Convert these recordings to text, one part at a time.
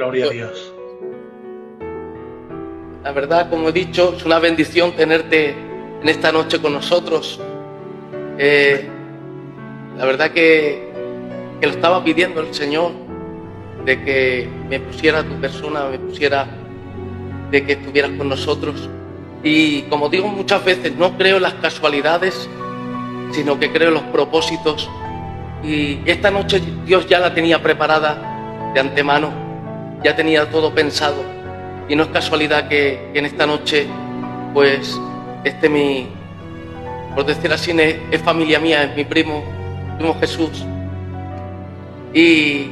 Gloria a Dios. La verdad, como he dicho, es una bendición tenerte en esta noche con nosotros. La verdad que lo estaba pidiendo el Señor, de que me pusiera tu persona, de que estuvieras con nosotros. Y como digo muchas veces, no creo en las casualidades, sino que creo en los propósitos. Y esta noche Dios ya la tenía preparada de antemano, ya tenía todo pensado. Y no es casualidad que en esta noche, pues, por decir así, es familia mía, es mi primo Jesús. Y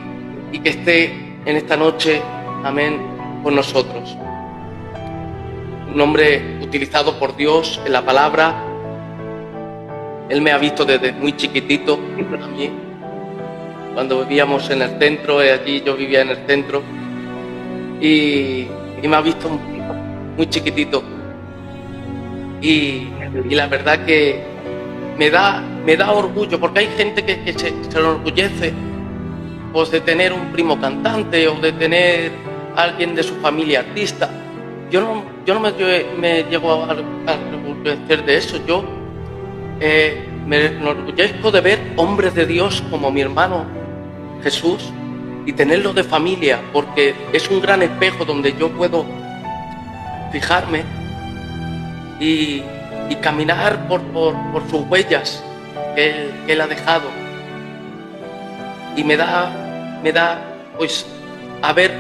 que esté en esta noche, amén, con nosotros. Un hombre utilizado por Dios en la palabra. Él me ha visto desde muy chiquitito a mí. Cuando vivíamos en el centro, allí yo vivía en el centro. Y me ha visto muy chiquitito. Y la verdad que me da orgullo, porque hay gente que se enorgullece, pues, de tener un primo cantante o de tener a alguien de su familia artista. Yo no me llego a enorgullecer de eso. Yo me enorgullezco de ver hombres de Dios como mi hermano Jesús y tenerlo de familia, porque es un gran espejo donde yo puedo fijarme y caminar por sus huellas que él ha dejado. Y me da pues a ver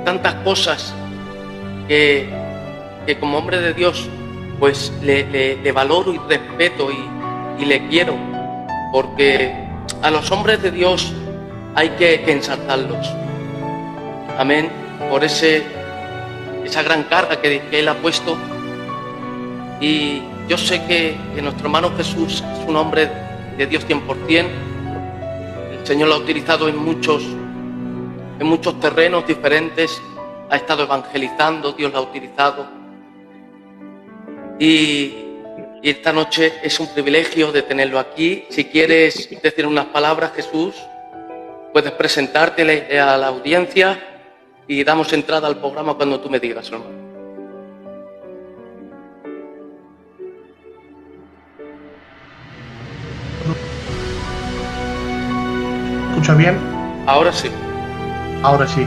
tantas cosas que como hombre de Dios pues le valoro y respeto y le quiero, porque a los hombres de Dios hay que ensalzarlos. Amén. Por esa gran carga que Él ha puesto. Y yo sé que nuestro hermano Jesús es un hombre de Dios 100%. El Señor lo ha utilizado en muchos terrenos diferentes. Ha estado evangelizando, Dios lo ha utilizado. Y esta noche es un privilegio de tenerlo aquí. Si quieres decir unas palabras, Jesús, puedes presentarte a la audiencia y damos entrada al programa cuando tú me digas, hermano. ¿Escucha bien? Ahora sí. Ahora sí.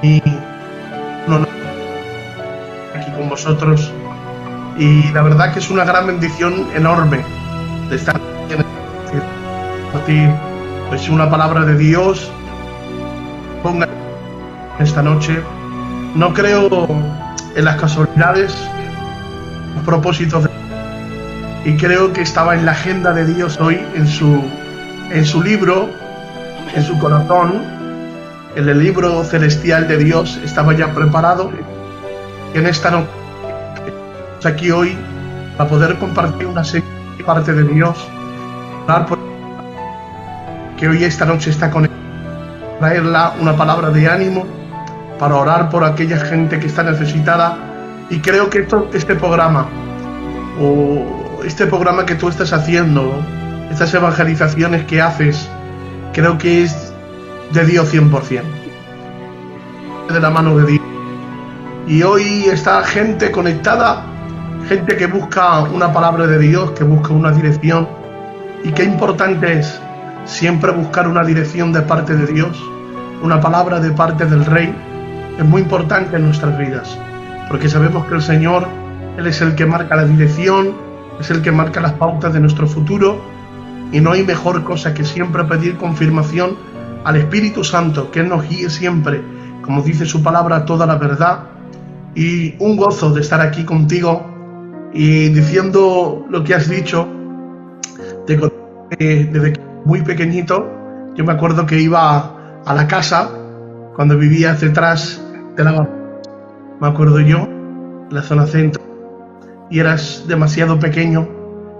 Y no, aquí con vosotros. Y la verdad que es una gran bendición enorme de estar aquí, compartir pues una palabra de Dios. Ponga esta noche. No creo en las casualidades, los propósitos y creo que estaba en la agenda de Dios hoy, en su libro, en su corazón, en el libro celestial de Dios estaba ya preparado. Y en esta noche aquí hoy para poder compartir una parte de Dios, orar por que hoy esta noche está conectada, traerla una palabra de ánimo para orar por aquella gente que está necesitada. Y creo que este programa que tú estás haciendo, estas evangelizaciones que haces, creo que es de Dios 100%, de la mano de Dios. Y hoy está gente conectada, gente que busca una palabra de Dios, que busca una dirección. Y qué importante es siempre buscar una dirección de parte de Dios, una palabra de parte del Rey. Es muy importante en nuestras vidas, porque sabemos que el Señor, Él es el que marca la dirección, es el que marca las pautas de nuestro futuro, y no hay mejor cosa que siempre pedir confirmación al Espíritu Santo, que Él nos guíe siempre, como dice su palabra, toda la verdad. Y un gozo de estar aquí contigo y diciendo lo que has dicho, desde muy pequeñito. Yo me acuerdo que iba a la casa cuando vivía detrás de la... Me acuerdo yo, la zona centro, y eras demasiado pequeño,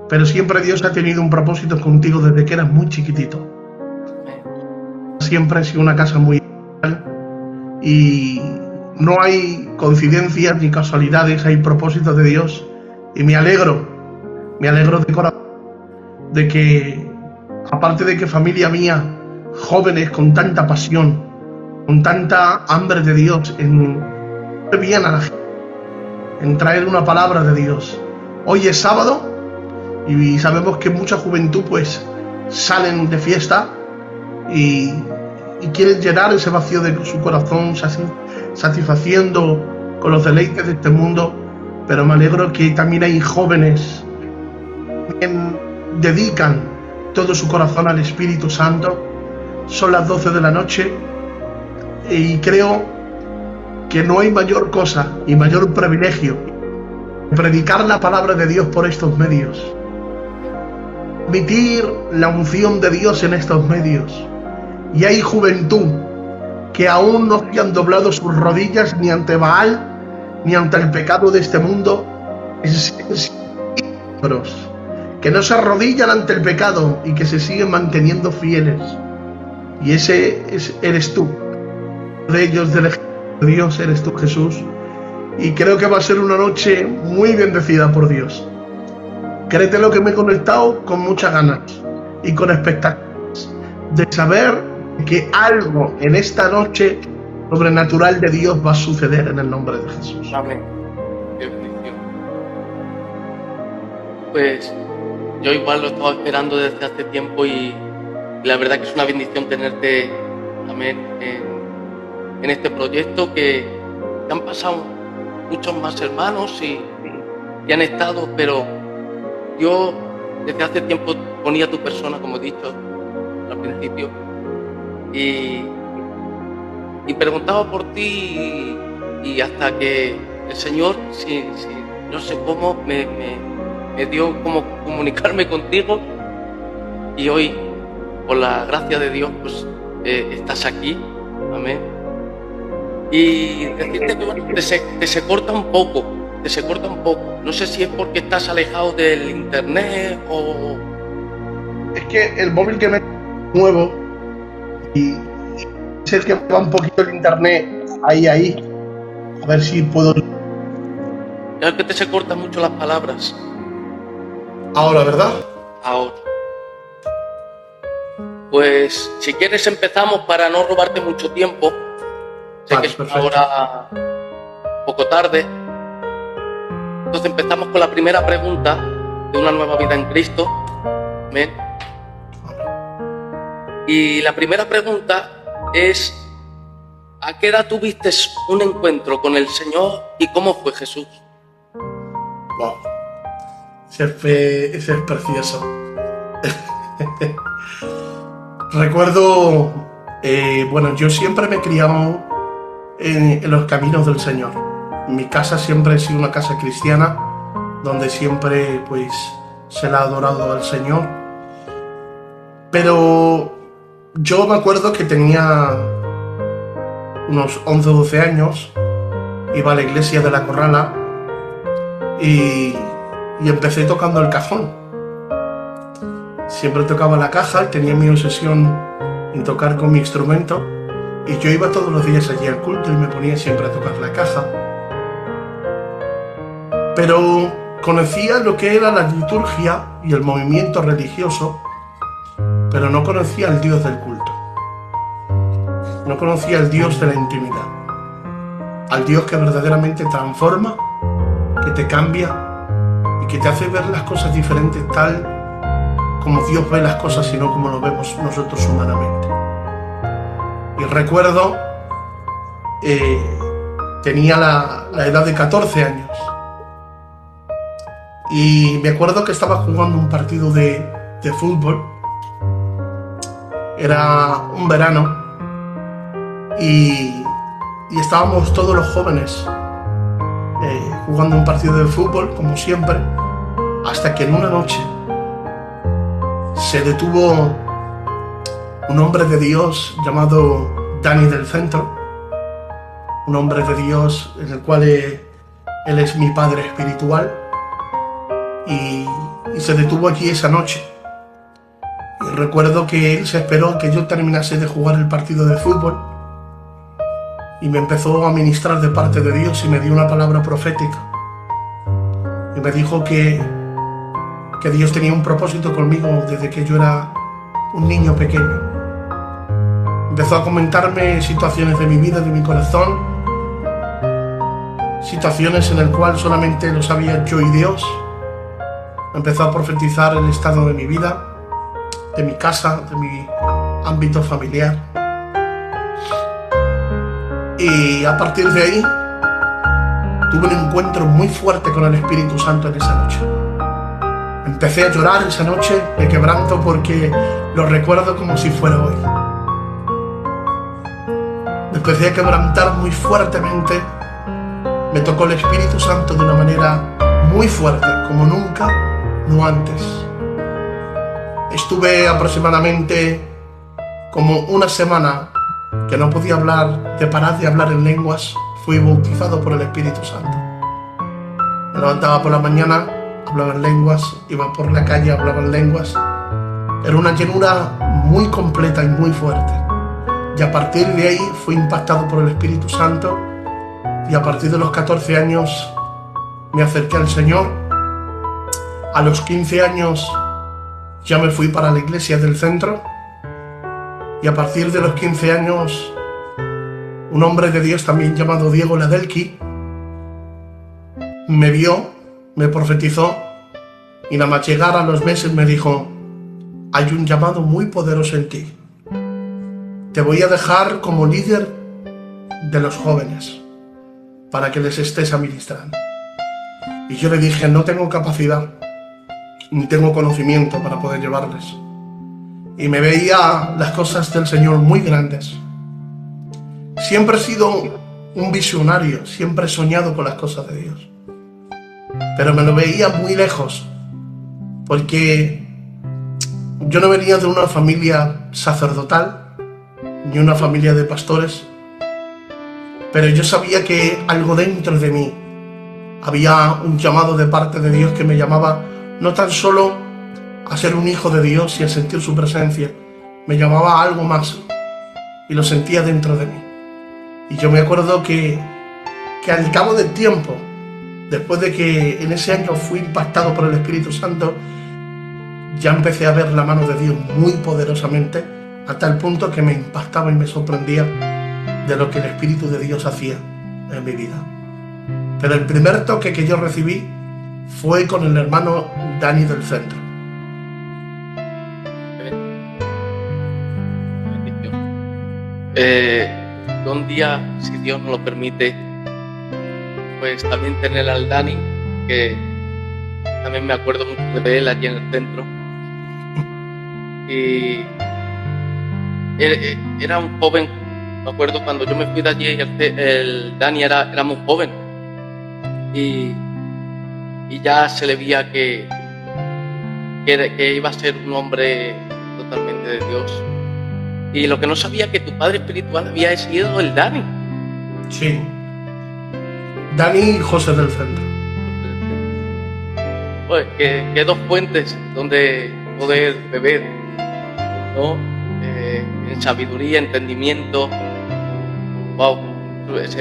pero siempre Dios ha tenido un propósito contigo desde que eras muy chiquitito. Siempre ha sido una casa muy especial y no hay coincidencias ni casualidades, hay propósitos de Dios. Y me alegro de corazón de que, aparte de que familia mía jóvenes con tanta pasión, con tanta hambre de Dios en hacer bien a la gente, en traer una palabra de Dios. Hoy es sábado y sabemos que mucha juventud pues salen de fiesta y quieren llenar ese vacío de su corazón, satisfaciendo con los deleites de este mundo, pero me alegro que también hay jóvenes que dedican todo su corazón al Espíritu Santo. Son las 12 de la noche y creo que no hay mayor cosa y mayor privilegio que predicar la palabra de Dios por estos medios, emitir la unción de Dios en estos medios. Y hay juventud que aún no se han doblado sus rodillas ni ante Baal ni ante el pecado de este mundo, que no se arrodillan ante el pecado y que se siguen manteniendo fieles. Y ese eres tú. De ellos, del ejército de Dios, eres tú, Jesús. Y creo que va a ser una noche muy bendecida por Dios. Créete lo que me he conectado con muchas ganas y con expectativas de saber que algo en esta noche sobrenatural de Dios va a suceder en el nombre de Jesús. Amén. Qué bendición. Pues yo igual lo estaba esperando desde hace tiempo y la verdad que es una bendición tenerte, amén, en este proyecto que han pasado muchos más hermanos y han estado, pero yo desde hace tiempo ponía tu persona, como he dicho al principio, y preguntaba por ti y hasta que el Señor, no sé cómo, me dio como comunicarme contigo y hoy, por la gracia de Dios, pues estás aquí, amén. Y decirte que bueno, te se corta un poco, no sé si es porque estás alejado del internet o... Es que el móvil que me muevo y es el que va un poquito el internet ahí, a ver si puedo... Es que te se cortan mucho las palabras. Ahora, ¿verdad? Ahora. Pues si quieres empezamos para no robarte mucho tiempo. Sé que es ahora poco tarde. Entonces empezamos con la primera pregunta de una nueva vida en Cristo. Amén. Y la primera pregunta es: ¿a qué edad tuviste un encuentro con el Señor y cómo fue Jesús? Wow. Ese es precioso. Recuerdo, bueno, yo siempre me he criado en los caminos del Señor. Mi casa siempre ha sido una casa cristiana, donde siempre pues se le ha adorado al Señor. Pero yo me acuerdo que tenía unos 11 o 12 años, iba a la iglesia de la Corrala y empecé tocando el cajón. Siempre tocaba la caja y tenía mi obsesión en tocar con mi instrumento y yo iba todos los días allí al culto y me ponía siempre a tocar la caja. Pero conocía lo que era la liturgia y el movimiento religioso, pero no conocía al Dios del culto. No conocía al Dios de la intimidad, al Dios que verdaderamente transforma, que te cambia y que te hace ver las cosas diferentes tal como Dios ve las cosas y no como lo vemos nosotros humanamente. Y recuerdo, tenía la edad de 14 años y me acuerdo que estaba jugando un partido de fútbol. Era un verano y estábamos todos los jóvenes jugando un partido de fútbol, como siempre, hasta que en una noche se detuvo un hombre de Dios llamado Dani del Centro, un hombre de Dios en el cual él es mi padre espiritual, y se detuvo aquí esa noche. Y recuerdo que él se esperó a que yo terminase de jugar el partido de fútbol y me empezó a ministrar de parte de Dios y me dio una palabra profética y me dijo que Dios tenía un propósito conmigo desde que yo era un niño pequeño Empezó a comentarme situaciones de mi vida, de mi corazón, situaciones en las cuales solamente lo sabía yo y Dios. Empezó a profetizar el estado de mi vida, de mi casa, de mi ámbito familiar. Y a partir de ahí tuve un encuentro muy fuerte con el Espíritu Santo en esa noche. Empecé a llorar esa noche de quebranto porque lo recuerdo como si fuera hoy. Me empecé a quebrantar muy fuertemente. Me tocó el Espíritu Santo de una manera muy fuerte, como nunca, no antes. Estuve aproximadamente como una semana que no podía hablar, de parar de hablar en lenguas. Fui bautizado por el Espíritu Santo. Me levantaba por la mañana, hablaba en lenguas, iba por la calle, hablaba en lenguas. Era una llenura muy completa y muy fuerte. Y a partir de ahí fui impactado por el Espíritu Santo. Y a partir de los 14 años me acerqué al Señor. A los 15 años ya me fui para la iglesia del centro. Y a partir de los 15 años, un hombre de Dios también llamado Diego Ladelki me vio, me profetizó, y nada más llegar a los meses me dijo: hay un llamado muy poderoso en ti. Te voy a dejar como líder de los jóvenes para que les estés administrando. Y yo le dije: no tengo capacidad, ni tengo conocimiento para poder llevarles. Y me veía las cosas del Señor muy grandes. Siempre he sido un visionario, siempre he soñado con las cosas de Dios. Pero me lo veía muy lejos, porque yo no venía de una familia sacerdotal, ni una familia de pastores, pero yo sabía que algo dentro de mí, había un llamado de parte de Dios que me llamaba no tan solo a ser un hijo de Dios y a sentir su presencia, me llamaba a algo más, y lo sentía dentro de mí. Y yo me acuerdo que al cabo del tiempo, después de que en ese año fui impactado por el Espíritu Santo, ya empecé a ver la mano de Dios muy poderosamente, a tal punto que me impactaba y me sorprendía de lo que el Espíritu de Dios hacía en mi vida. Pero el primer toque que yo recibí fue con el hermano Dani del centro. Un día, si Dios nos lo permite, pues también tener al Dani, que también me acuerdo mucho de él allí en el centro. Y era un joven, me acuerdo cuando yo me fui de allí, el Dani era muy joven. Y ya se le veía que iba a ser un hombre totalmente de Dios. Y lo que no sabía, que tu padre espiritual había sido el Dani. Sí. Dani y José del centro. Pues que dos fuentes donde poder beber, ¿no? En sabiduría, entendimiento. Wow, es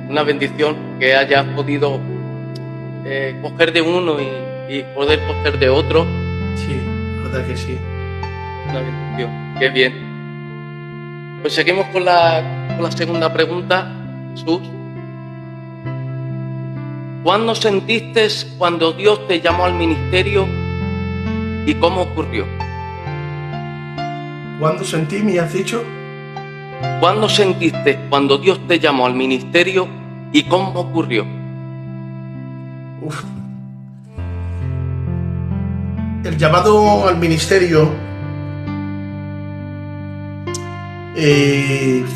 una bendición que hayas podido coger de uno y poder coger de otro. Sí, la verdad que sí. Una bendición, qué bien. Pues seguimos con la segunda pregunta, Jesús. ¿Cuándo sentiste cuando Dios te llamó al ministerio y cómo ocurrió? ¿Cuándo sentí, me has dicho? ¿Cuándo sentiste cuando Dios te llamó al ministerio y cómo ocurrió? El llamado al ministerio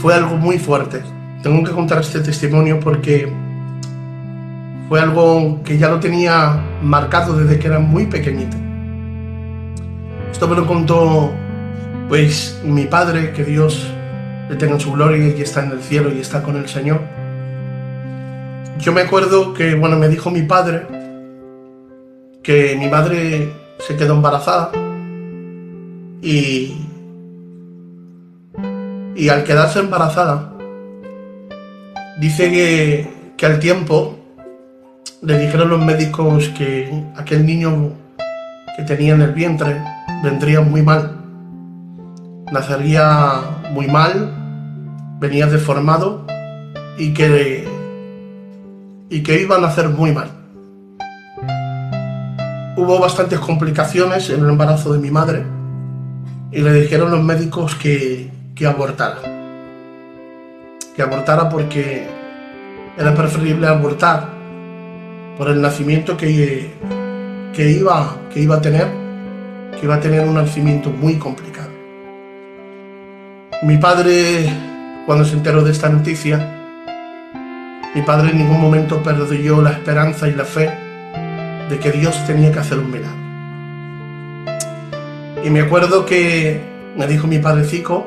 fue algo muy fuerte. Tengo que contar este testimonio porque fue algo que ya lo tenía marcado desde que era muy pequeñito. Esto me lo contó pues mi padre, que Dios le tenga en su gloria y está en el cielo y está con el Señor. Yo me acuerdo que, me dijo mi padre que mi madre se quedó embarazada y al quedarse embarazada, dice que al tiempo le dijeron los médicos que aquel niño que tenía en el vientre vendría muy mal, nacería muy mal, venía deformado y que iban a hacer muy mal. Hubo bastantes complicaciones en el embarazo de mi madre y le dijeron los médicos que abortara. Que abortara porque era preferible abortar por el nacimiento que iba a tener un nacimiento muy complicado. Mi padre, cuando se enteró de esta noticia, mi padre en ningún momento perdió la esperanza y la fe de que Dios tenía que hacer un milagro. Y me acuerdo que me dijo mi padrecico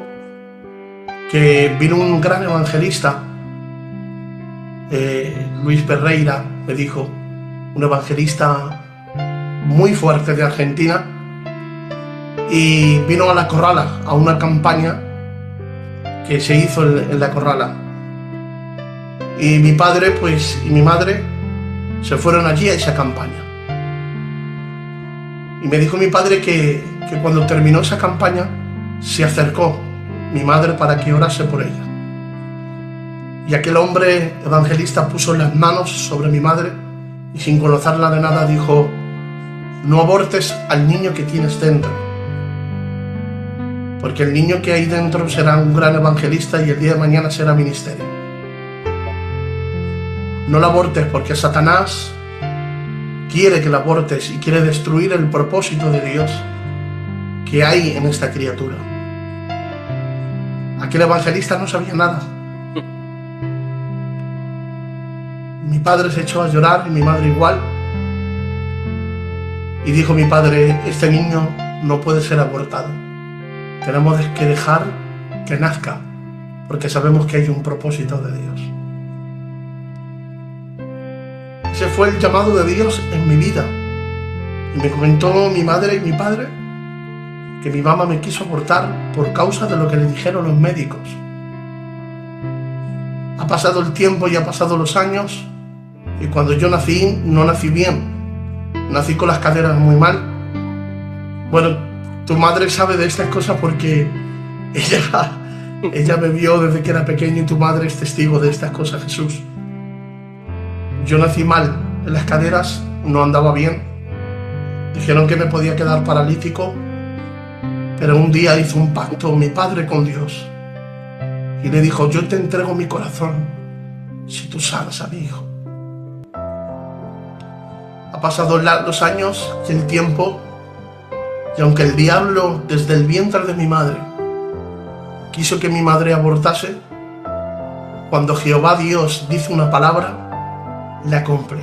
que vino un gran evangelista, Luis Ferreira, me dijo, un evangelista muy fuerte de Argentina, y vino a La Corrala, a una campaña que se hizo en La Corrala. Y mi padre, pues, y mi madre se fueron allí a esa campaña. Y me dijo mi padre que cuando terminó esa campaña se acercó mi madre para que orase por ella. Y aquel hombre evangelista puso las manos sobre mi madre y sin conocerla de nada dijo: no abortes al niño que tienes dentro, porque el niño que hay dentro será un gran evangelista y el día de mañana será ministerio. No lo abortes porque Satanás quiere que lo abortes y quiere destruir el propósito de Dios que hay en esta criatura. Aquel evangelista no sabía nada. Mi padre se echó a llorar y mi madre igual. Y dijo mi padre: este niño no puede ser abortado. Tenemos que dejar que nazca, porque sabemos que hay un propósito de Dios. Ese fue el llamado de Dios en mi vida. Y me comentó mi madre y mi padre que mi mamá me quiso abortar por causa de lo que le dijeron los médicos. Ha pasado el tiempo y ha pasado los años, y cuando yo nací, no nací bien. Nací con las caderas muy mal. Bueno, tu madre sabe de estas cosas porque ella me vio desde que era pequeño y tu madre es testigo de estas cosas, Jesús. Yo nací mal en las caderas, no andaba bien. Dijeron que me podía quedar paralítico, pero un día hizo un pacto mi padre con Dios y le dijo: yo te entrego mi corazón si tú sanas a mi hijo. Ha pasado los años y el tiempo, y aunque el diablo desde el vientre de mi madre quiso que mi madre abortase, cuando Jehová Dios dice una palabra, la cumple.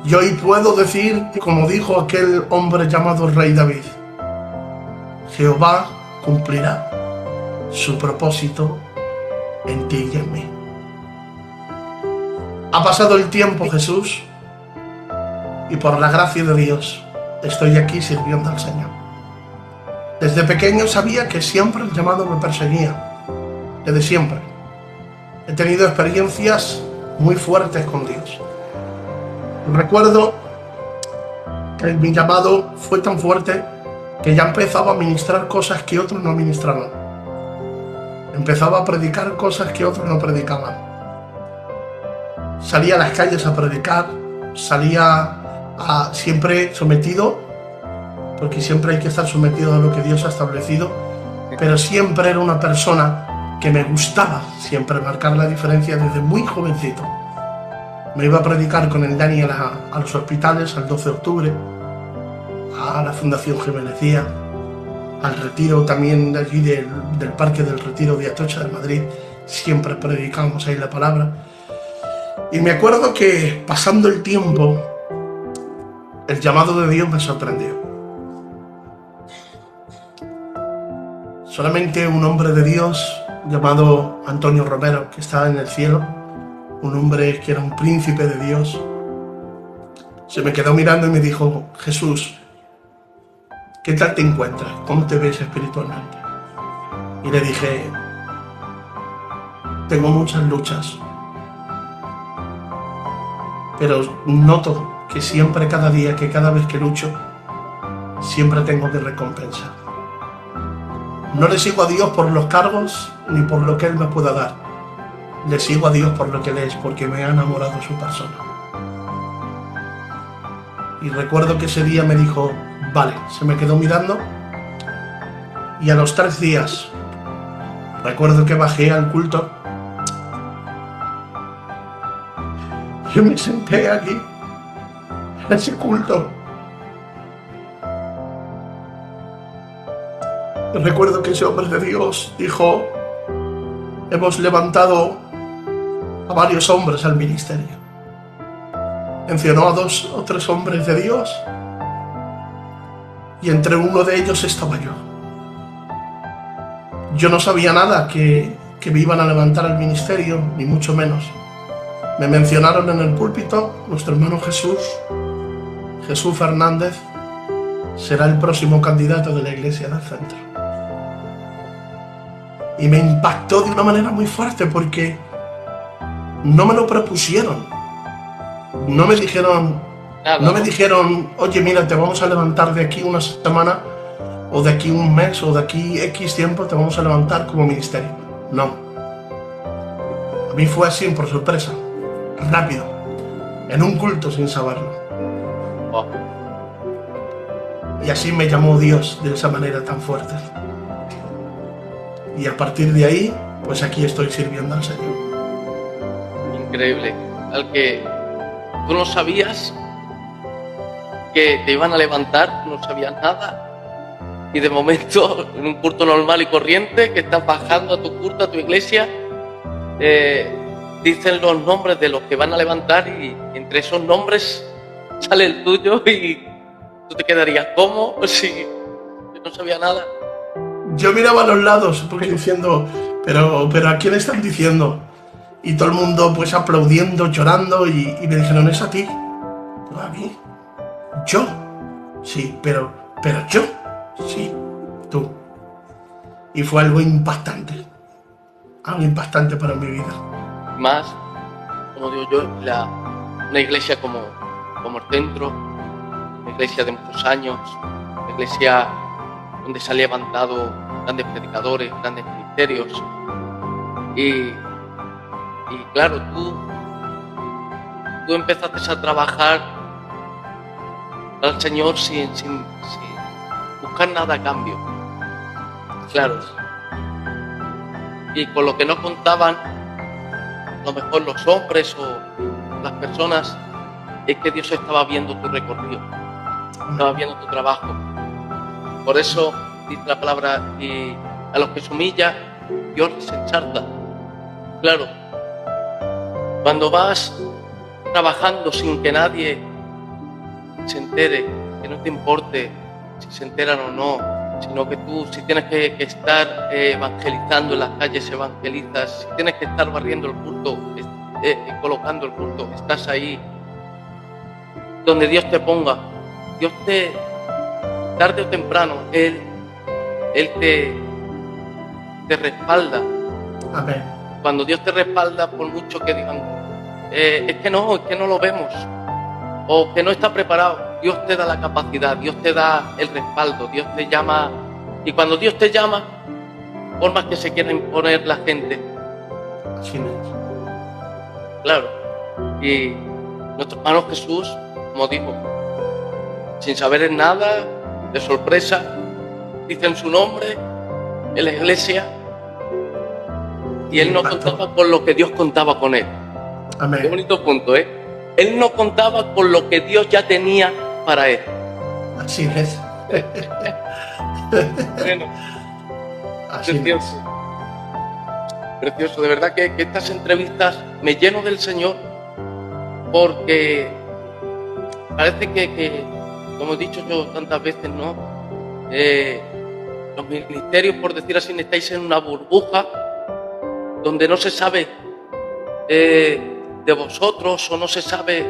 Y hoy puedo decir, como dijo aquel hombre llamado Rey David: Jehová cumplirá su propósito en ti y en mí. Ha pasado el tiempo, Jesús, y por la gracia de Dios estoy aquí sirviendo al Señor. Desde pequeño sabía que siempre el llamado me perseguía, desde siempre. He tenido experiencias muy fuertes con Dios. Recuerdo que mi llamado fue tan fuerte que ya empezaba a ministrar cosas que otros no ministraban. Empezaba a predicar cosas que otros no predicaban. Salía a las calles a predicar, siempre sometido, porque siempre hay que estar sometido a lo que Dios ha establecido, pero siempre era una persona que me gustaba siempre marcar la diferencia desde muy jovencito. Me iba a predicar con el Dani a los hospitales al 12 de octubre, a la Fundación Jiménez Díaz, al retiro también de allí del Parque del Retiro de Atocha de Madrid. Siempre predicábamos ahí la palabra. Y me acuerdo que pasando el tiempo, el llamado de Dios me sorprendió. Solamente un hombre de Dios llamado Antonio Romero, que estaba en el cielo, un hombre que era un príncipe de Dios, se me quedó mirando y me dijo: Jesús, ¿qué tal te encuentras? ¿Cómo te ves espiritualmente? Y le dije: tengo muchas luchas, pero noto que siempre, cada vez que lucho, siempre tengo mi recompensa. No le sigo a Dios por los cargos ni por lo que Él me pueda dar. Le sigo a Dios por lo que Él es, porque me ha enamorado su persona. Y recuerdo que ese día me dijo, vale, se me quedó mirando. Y a los 3 días, recuerdo que bajé al culto. Yo me senté aquí, en ese culto. Recuerdo que ese hombre de Dios dijo, hemos levantado a varios hombres al ministerio. Mencionó a 2 o 3 hombres de Dios y entre uno de ellos estaba yo. Yo no sabía nada que me iban a levantar al ministerio, ni mucho menos. Me mencionaron en el púlpito, nuestro hermano Jesús Fernández, será el próximo candidato de la iglesia del centro. Y me impactó de una manera muy fuerte porque no me lo propusieron. No me dijeron, oye, mira, te vamos a levantar de aquí una semana, o de aquí un mes, o de aquí X tiempo, te vamos a levantar como ministerio. No. A mí fue así, por sorpresa, rápido, en un culto sin saberlo. Oh. Y así me llamó Dios de esa manera tan fuerte. Y a partir de ahí, pues aquí estoy sirviendo al Señor. Increíble. Al que tú no sabías que te iban a levantar, no sabías nada. Y de momento, en un culto normal y corriente, que estás bajando a tu culto, a tu iglesia, dicen los nombres de los que van a levantar y entre esos nombres sale el tuyo y tú te quedarías, ¿cómo? Si yo no sabía nada. Yo miraba a los lados porque diciendo, pero ¿a quién están diciendo? Y todo el mundo pues aplaudiendo, llorando y me dijeron, ¿es a ti? ¿A mí? ¿Yo? Sí, pero yo. Sí, tú. Y fue algo impactante para mi vida. Más, como digo yo, una iglesia como el centro, una iglesia de muchos años, una iglesia donde se han levantado grandes predicadores, grandes ministerios. Y claro, tú empezaste a trabajar al Señor sin buscar nada a cambio. Claro. Y con lo que no contaban, a lo mejor los hombres o las personas, es que Dios estaba viendo tu recorrido, estaba viendo tu trabajo. Por eso dice la palabra, y a los que se humilla, Dios les exalta. Claro, cuando vas trabajando sin que nadie se entere, que no te importe si se enteran o no, sino que tú, si tienes que estar evangelizando en las calles, evangelizas, si tienes que estar barriendo el culto, colocando el culto, estás ahí donde Dios te ponga. Dios tarde o temprano, Él te respalda. Amén. Cuando Dios te respalda, por mucho que digan, es que no lo vemos, o que no está preparado, Dios te da la capacidad, Dios te da el respaldo, Dios te llama. Y cuando Dios te llama, por más que se quiera imponer la gente, así es. Claro. Y nuestro hermano Jesús, como digo, sin saber nada, de sorpresa, dicen su nombre en la iglesia y él no contaba con lo que Dios contaba con él. Amén. Qué bonito punto, ¿eh? Él no contaba con lo que Dios ya tenía para él. Así es. Bueno, así precioso. es. Precioso, de verdad que estas entrevistas me lleno del Señor, porque parece que como he dicho yo tantas veces, ¿no? Los ministerios, por decir así, estáis en una burbuja donde no se sabe de vosotros, o no se sabe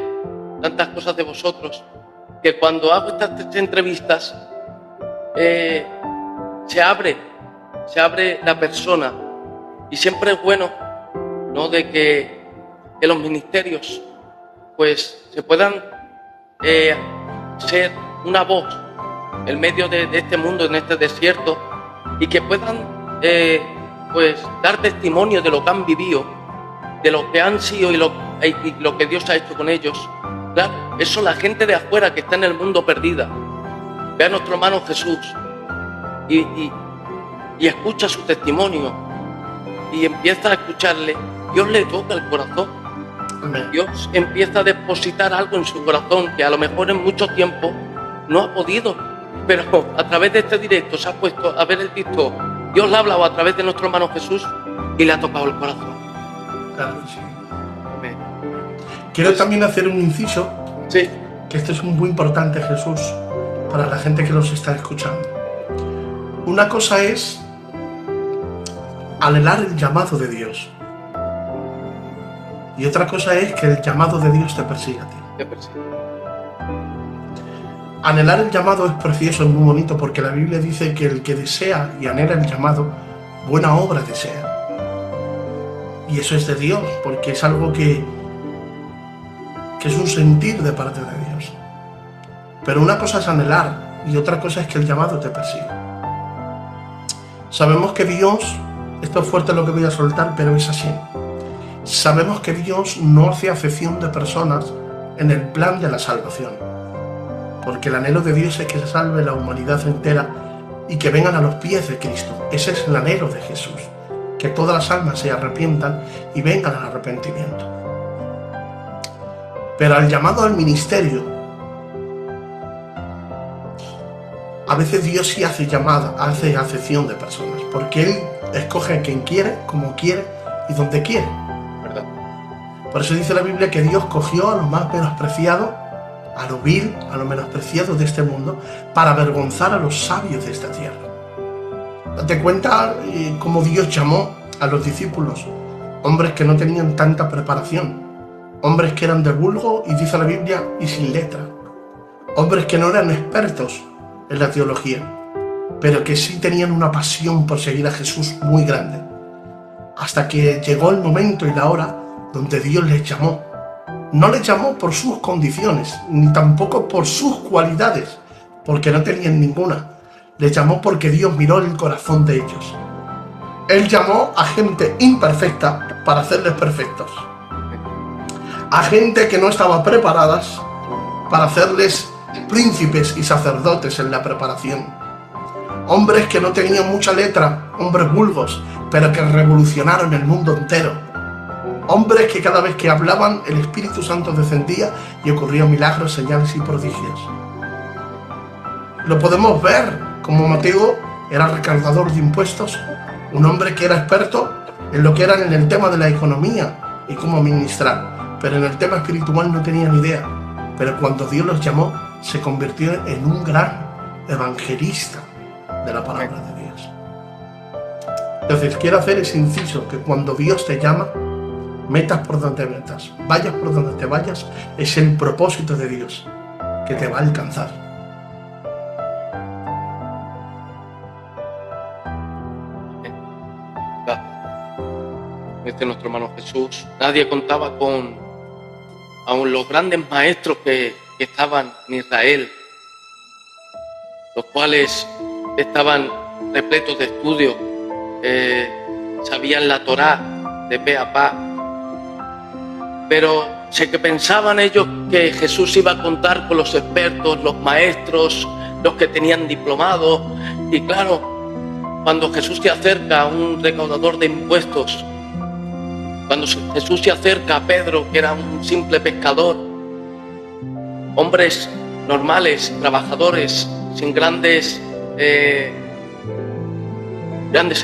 tantas cosas de vosotros, que cuando hago estas entrevistas se abre la persona, y siempre es bueno, ¿no?, de que los ministerios pues se puedan ser una voz en medio de este mundo, en este desierto, y que puedan pues dar testimonio de lo que han vivido, de lo que han sido y lo que Dios ha hecho con ellos. Claro, eso la gente de afuera que está en el mundo perdida ve a nuestro hermano Jesús y escucha su testimonio y empieza a escucharle. Dios le toca el corazón. Amén. Dios empieza a depositar algo en su corazón que a lo mejor en mucho tiempo no ha podido, pero a través de este directo se ha puesto a ver visto. Dios le ha hablado a través de nuestro hermano Jesús y le ha tocado el corazón. Claro que sí. Amén. Quiero también hacer un inciso, Sí, que esto es muy importante, Jesús, para la gente que nos está escuchando. Una cosa es anhelar el llamado de Dios. Y otra cosa es que el llamado de Dios te persiga a ti. te persigue. Anhelar el llamado es precioso, es muy bonito, porque la Biblia dice que el que desea y anhela el llamado, buena obra desea. Y eso es de Dios, porque es algo que es un sentir de parte de Dios. Pero una cosa es anhelar y otra cosa es que el llamado te persiga. Sabemos que Dios, esto es fuerte lo que voy a soltar, pero es así. Sabemos que Dios no hace acepción de personas en el plan de la salvación. Porque el anhelo de Dios es que se salve la humanidad entera y que vengan a los pies de Cristo. Ese es el anhelo de Jesús. Que todas las almas se arrepientan y vengan al arrepentimiento. Pero al llamado al ministerio, a veces Dios sí hace llamada, hace acepción de personas, porque Él escoge a quien quiere, como quiere y donde quiere. ¿Verdad? Por eso dice la Biblia que Dios cogió a lo más menospreciado, a lo vil, a lo menospreciado de este mundo, para avergonzar a los sabios de esta tierra. Date cuenta cómo Dios llamó a los discípulos, hombres que no tenían tanta preparación, hombres que eran de vulgo y dice la Biblia y sin letra, hombres que no eran expertos en la teología, pero que sí tenían una pasión por seguir a Jesús muy grande, hasta que llegó el momento y la hora donde Dios les llamó. No les llamó por sus condiciones, ni tampoco por sus cualidades, porque no tenían ninguna. Les llamó porque Dios miró el corazón de ellos. Él llamó a gente imperfecta para hacerles perfectos. A gente que no estaba preparadas para hacerles príncipes y sacerdotes en la preparación. Hombres que no tenían mucha letra, hombres vulgos, pero que revolucionaron el mundo entero. Hombres que cada vez que hablaban el Espíritu Santo descendía y ocurrían milagros, señales y prodigios. Lo podemos ver como Mateo era recaudador de impuestos, un hombre que era experto en lo que era en el tema de la economía y cómo administrar, pero en el tema espiritual no tenía ni idea. Pero cuando Dios los llamó, se convirtió en un gran evangelista de la palabra de Dios. Entonces quiero hacer ese inciso, que cuando Dios te llama, metas por donde metas, vayas por donde te vayas, es el propósito de Dios que te va a alcanzar. Este es nuestro hermano Jesús. Nadie contaba con aun los grandes maestros que estaban en Israel, los cuales estaban repletos de estudios, sabían la Torá de pe a pa, pero sé que pensaban ellos que Jesús iba a contar con los expertos, los maestros, los que tenían diplomados. Y claro, cuando Jesús se acerca a un recaudador de impuestos, cuando Jesús se acerca a Pedro, que era un simple pescador, hombres normales, trabajadores, sin grandes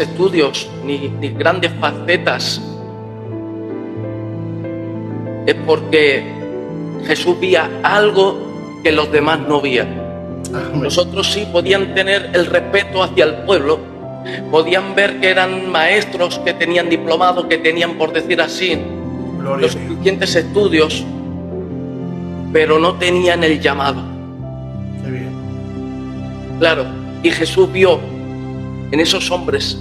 estudios ni grandes facetas, es porque Jesús veía algo que los demás no veían. Amén. Los otros sí podían tener el respeto hacia el pueblo, podían ver que eran maestros, que tenían diplomados, que tenían, por decir así, Gloria los a Dios. suficientes estudios, pero no tenían el llamado. Qué bien. Claro, y Jesús vio en esos hombres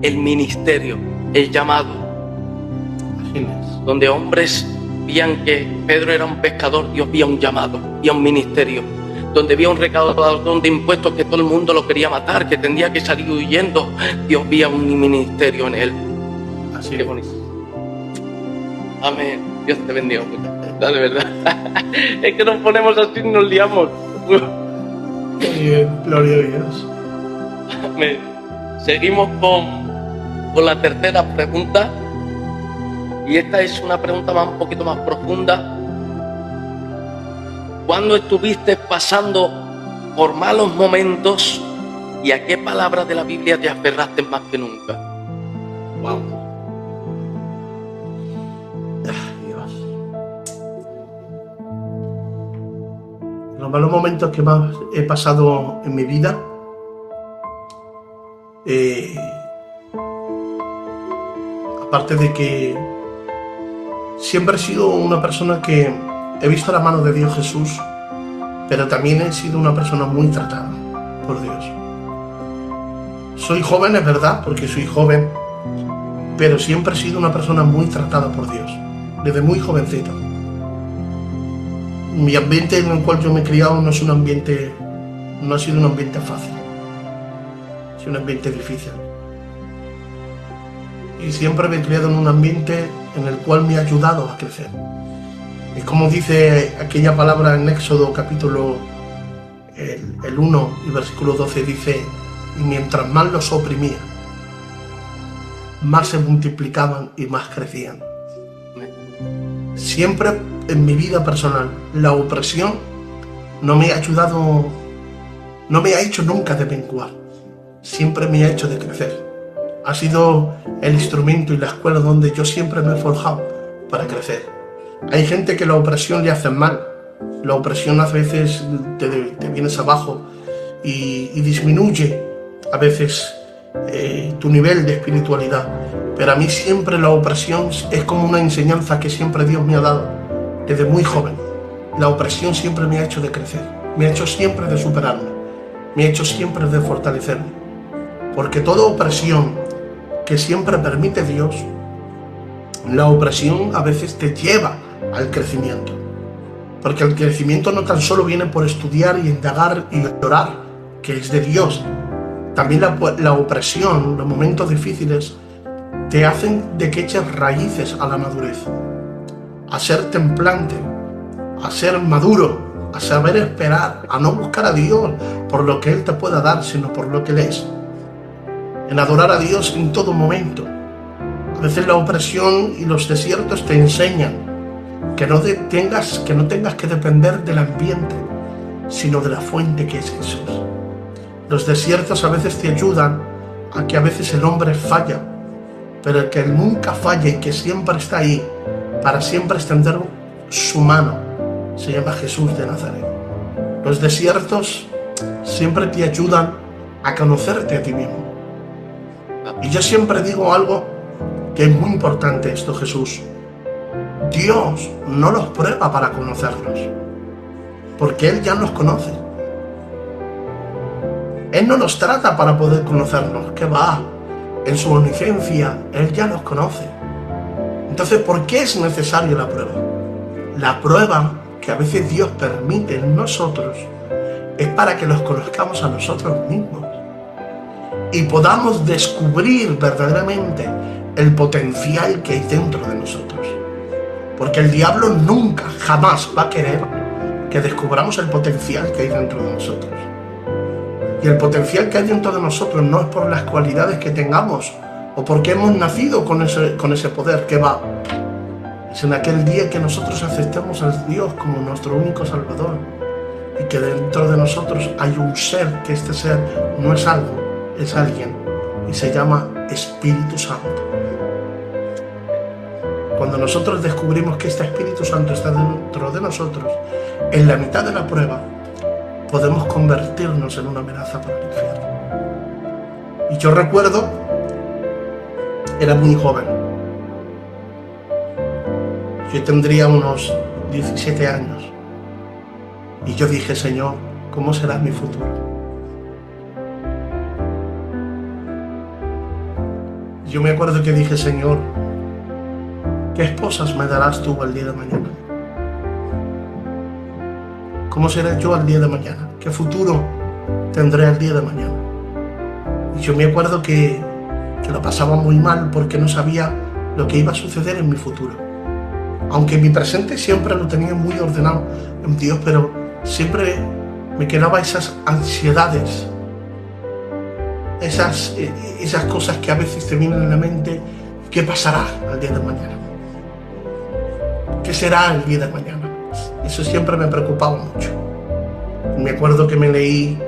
el ministerio, el llamado, Imagínense. donde hombres veían que Pedro era un pescador, Dios veía un llamado, veía un ministerio. donde había un recaudador de impuestos que todo el mundo lo quería matar, que tendría que salir huyendo. Dios veía un ministerio en él. Así Qué bonito. Amén. Dios te bendiga mucho. De verdad. Es que nos ponemos así y nos liamos. Gloria a Dios. Amén. Seguimos con la tercera pregunta. Y esta es una pregunta un poquito más profunda. ¿Cuándo estuviste pasando por malos momentos y a qué palabras de la Biblia te aferraste más que nunca? Wow. Dios. Los malos momentos que más he pasado en mi vida, aparte de que siempre he sido una persona que he visto la mano de Dios Jesús, pero también he sido una persona muy tratada por Dios. Soy joven, es verdad, porque soy joven, pero siempre he sido una persona muy tratada por Dios, desde muy jovencito. Mi ambiente en el cual yo me he criado no ha sido un ambiente fácil, ha sido un ambiente difícil. Y siempre me he criado en un ambiente en el cual me ha ayudado a crecer. Es como dice aquella palabra en Éxodo capítulo el 1 y versículo 12, dice: y mientras más los oprimía, más se multiplicaban y más crecían. Siempre en mi vida personal, la opresión no me ha ayudado, no me ha hecho nunca de menguar, siempre me ha hecho de crecer. Ha sido el instrumento y la escuela donde yo siempre me he forjado para crecer. Hay gente que la opresión le hace mal. La opresión a veces te vienes abajo y disminuye a veces tu nivel de espiritualidad. Pero a mí siempre la opresión es como una enseñanza que siempre Dios me ha dado desde muy joven. La opresión siempre me ha hecho de crecer, me ha hecho siempre de superarme, me ha hecho siempre de fortalecerme. Porque toda opresión que siempre permite Dios, la opresión a veces te lleva al crecimiento. Porque el crecimiento no tan solo viene por estudiar y indagar y orar, que es de Dios. También la opresión, los momentos difíciles, te hacen de que eches raíces a la madurez, a ser templante, a ser maduro, a saber esperar, a no buscar a Dios por lo que Él te pueda dar, sino por lo que Él es. En adorar a Dios en todo momento. A veces la opresión y los desiertos te enseñan que no tengas que depender del ambiente, sino de la fuente que es Jesús. Los desiertos a veces te ayudan a que a veces el hombre falla, pero el que nunca falla y que siempre está ahí para siempre extender su mano se llama Jesús de Nazaret. Los desiertos siempre te ayudan a conocerte a ti mismo. Y yo siempre digo algo que es muy importante esto, Jesús. Dios no los prueba para conocerlos, porque Él ya nos conoce. Él no nos trata para poder conocernos, que va, en su omnisciencia, Él ya nos conoce. Entonces, ¿por qué es necesaria la prueba? La prueba que a veces Dios permite en nosotros es para que los conozcamos a nosotros mismos y podamos descubrir verdaderamente el potencial que hay dentro de nosotros. Porque el diablo nunca, jamás va a querer que descubramos el potencial que hay dentro de nosotros. Y el potencial que hay dentro de nosotros no es por las cualidades que tengamos o porque hemos nacido con ese poder, que va. Es en aquel día que nosotros aceptemos a Dios como nuestro único Salvador y que dentro de nosotros hay un ser, que este ser no es algo, es alguien, y se llama Espíritu Santo. Cuando nosotros descubrimos que este Espíritu Santo está dentro de nosotros, en la mitad de la prueba, podemos convertirnos en una amenaza para el infierno. Y yo recuerdo, era muy joven. Yo tendría unos 17 años. Y yo dije: Señor, ¿cómo será mi futuro? Yo me acuerdo que dije: Señor, ¿qué esposas me darás tú el día de mañana? ¿Cómo seré yo al día de mañana? ¿Qué futuro tendré al día de mañana? Y yo me acuerdo que lo pasaba muy mal porque no sabía lo que iba a suceder en mi futuro. Aunque mi presente siempre lo tenía muy ordenado en Dios, pero siempre me quedaba esas ansiedades, esas cosas que a veces te vienen en la mente. ¿Qué pasará al día de mañana? ¿Qué será el día de mañana? Eso siempre me preocupaba mucho. Me acuerdo que me leí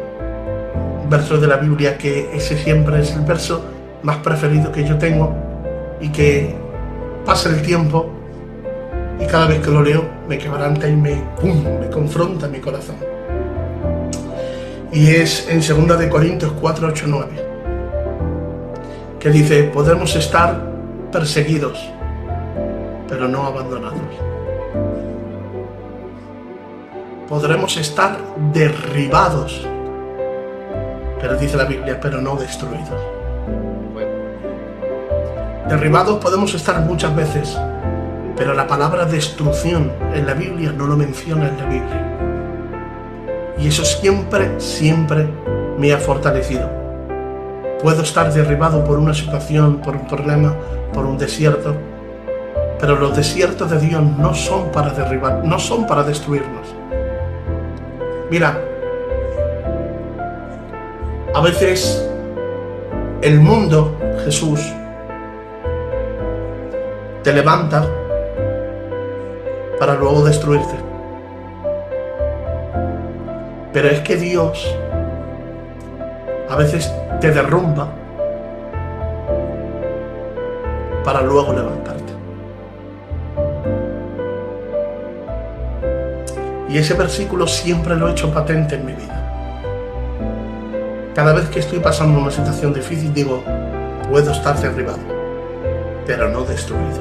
versos de la Biblia, que ese siempre es el verso más preferido que yo tengo, y que pasa el tiempo y cada vez que lo leo me quebranta y me confronta mi corazón. Y es en 2 de Corintios 4, 8, 9, que dice: podemos estar perseguidos, pero no abandonados. Podremos estar derribados, pero dice la Biblia, pero no destruidos. Derribados podemos estar muchas veces, pero la palabra destrucción en la Biblia no lo menciona en la Biblia. Y eso siempre me ha fortalecido. Puedo estar derribado por una situación, por un problema, por un desierto, pero los desiertos de Dios no son para derribar, no son para destruirnos. Mira, a veces el mundo, Jesús, te levanta para luego destruirte. Pero es que Dios a veces te derrumba para luego levantarte. Y ese versículo siempre lo he hecho patente en mi vida. Cada vez que estoy pasando una situación difícil digo: puedo estar derribado, pero no destruido.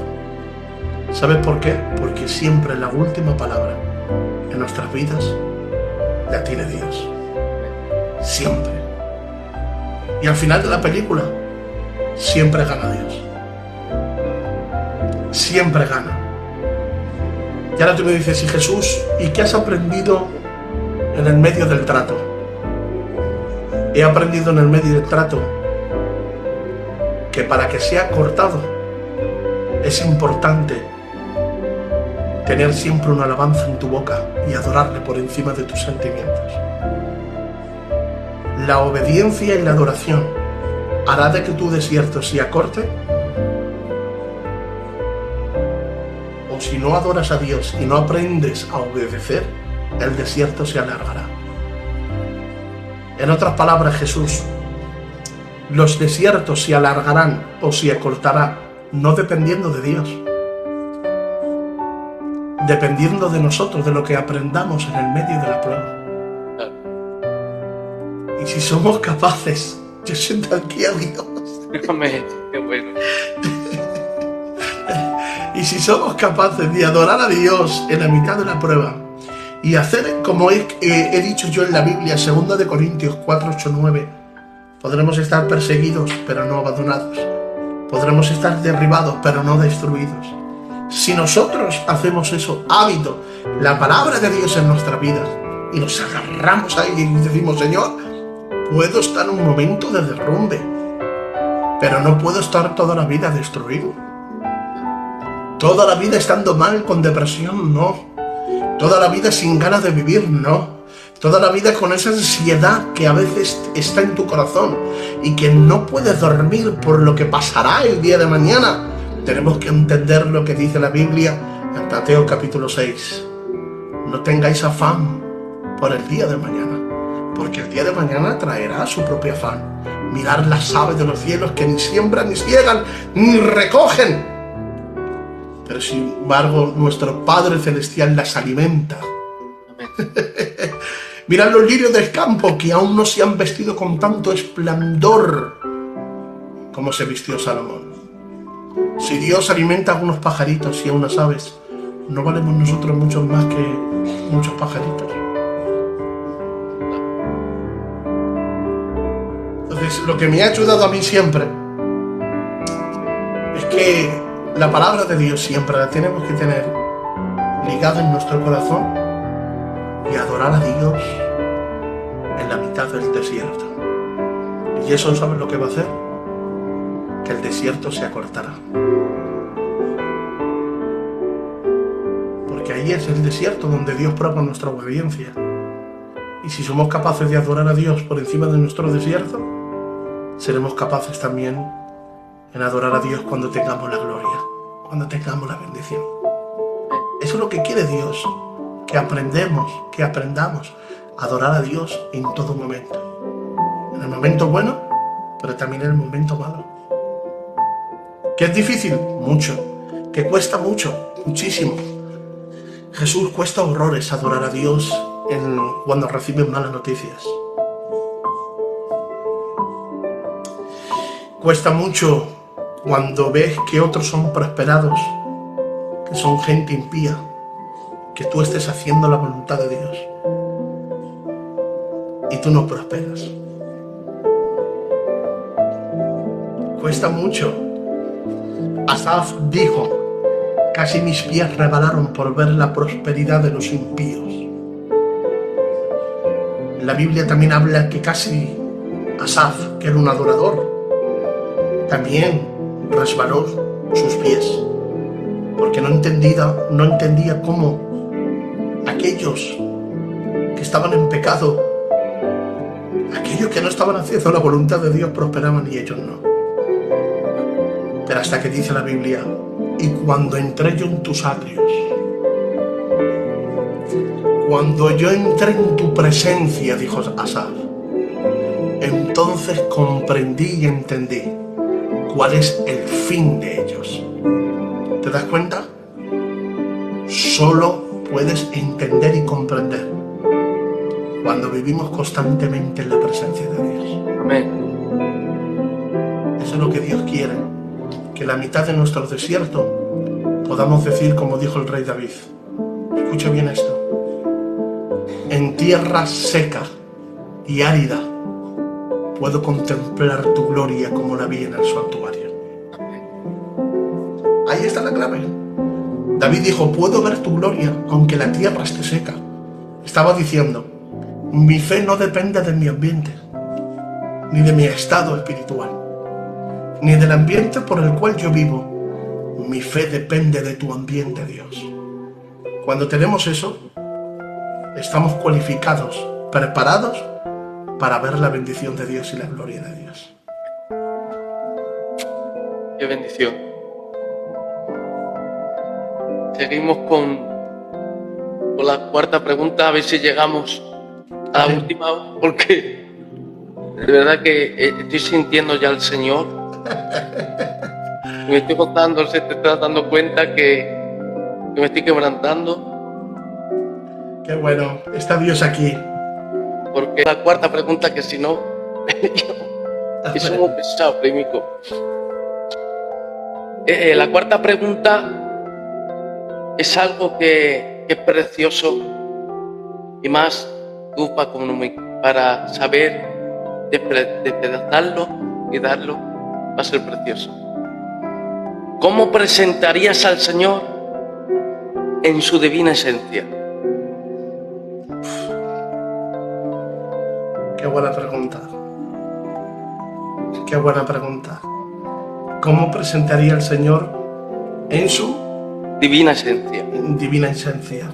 ¿Sabes por qué? Porque siempre la última palabra en nuestras vidas la tiene Dios. Siempre. Y al final de la película siempre gana Dios. Siempre gana. Y ahora tú me dices: ¿y Jesús? ¿Y qué has aprendido en el medio del trato? He aprendido en el medio del trato que para que sea cortado es importante tener siempre una alabanza en tu boca y adorarle por encima de tus sentimientos. La obediencia y la adoración hará de que tu desierto se acorte, o si no adoras a Dios y no aprendes a obedecer, el desierto se alargará. En otras palabras, Jesús, los desiertos se alargarán o se acortarán no dependiendo de Dios, dependiendo de nosotros, de lo que aprendamos en el medio de la prueba. Y si somos capaces, yo siento aquí a Dios. Amén, qué bueno. Y si somos capaces de adorar a Dios en la mitad de la prueba y hacer como he dicho yo en la Biblia, 2 de Corintios 4, 8, 9, podremos estar perseguidos pero no abandonados. Podremos estar derribados pero no destruidos. Si nosotros hacemos eso hábito, la palabra de Dios en nuestra vida, y nos agarramos a ella y decimos: Señor, puedo estar en un momento de derrumbe, pero no puedo estar toda la vida destruido. Toda la vida estando mal, con depresión, no. Toda la vida sin ganas de vivir, no. Toda la vida con esa ansiedad que a veces está en tu corazón y que no puedes dormir por lo que pasará el día de mañana. Tenemos que entender lo que dice la Biblia en Mateo capítulo 6. No tengáis afán por el día de mañana, porque el día de mañana traerá su propio afán. Mirad las aves de los cielos, que ni siembran, ni ciegan, ni recogen, pero sin embargo nuestro Padre Celestial las alimenta. Mirad los lirios del campo, que aún no se han vestido con tanto esplendor como se vistió Salomón. Si Dios alimenta a algunos pajaritos y a unas aves, ¿no valemos nosotros mucho más que muchos pajaritos? Entonces, lo que me ha ayudado a mí siempre es que la palabra de Dios siempre la tenemos que tener ligada en nuestro corazón y adorar a Dios en la mitad del desierto. Y eso, ¿sabes lo que va a hacer? Que el desierto se acortará. Porque ahí es el desierto donde Dios prueba nuestra obediencia. Y si somos capaces de adorar a Dios por encima de nuestro desierto, seremos capaces también en adorar a Dios cuando tengamos la gloria, cuando tengamos la bendición. Eso es lo que quiere Dios, que aprendamos a adorar a Dios en todo momento. En el momento bueno, pero también en el momento malo. ¿Que es difícil? Mucho. ¿Que cuesta mucho? Muchísimo. Jesús cuesta horrores adorar a Dios cuando recibe malas noticias. Cuesta mucho cuando ves que otros son prosperados, que son gente impía, que tú estés haciendo la voluntad de Dios y tú no prosperas. Cuesta mucho. Asaf dijo: casi mis pies rebalaron por ver la prosperidad de los impíos. En la Biblia también habla que casi Asaf, que era un adorador, también resbaló sus pies, porque no entendía cómo aquellos que estaban en pecado, aquellos que no estaban haciendo la voluntad de Dios, prosperaban y ellos no. Pero hasta que dice la Biblia: y cuando entré yo en tus atrios, cuando yo entré en tu presencia, dijo Asaf, entonces comprendí y entendí cuál es el fin de ellos. ¿Te das cuenta? Solo puedes entender y comprender cuando vivimos constantemente en la presencia de Dios. Amén. Eso es lo que Dios quiere, que la mitad de nuestro desierto podamos decir como dijo el rey David. Escucha bien esto: en tierra seca y árida puedo contemplar tu gloria como la vi en el santuario. Ahí está la clave. David dijo: puedo ver tu gloria aunque la tierra esté seca. Estaba diciendo: mi fe no depende de mi ambiente, ni de mi estado espiritual, ni del ambiente por el cual yo vivo. Mi fe depende de tu ambiente, Dios. Cuando tenemos eso, estamos cualificados, preparados para ver la bendición de Dios y la gloria de Dios. Qué bendición. Seguimos con la cuarta pregunta, a ver si llegamos a la última, porque de verdad que estoy sintiendo ya al Señor. Me estoy contando, se te está dando cuenta que me estoy quebrantando. Qué bueno, está Dios aquí. Porque la cuarta pregunta, que si no, es muy pesado, primico. La cuarta pregunta es algo que es precioso, y más tú para saber despedazarlo y darlo, va a ser precioso. ¿Cómo presentarías al Señor en su divina esencia? Qué buena pregunta. Qué buena pregunta. ¿Cómo presentaría al Señor en su divina esencia? Divina esencia.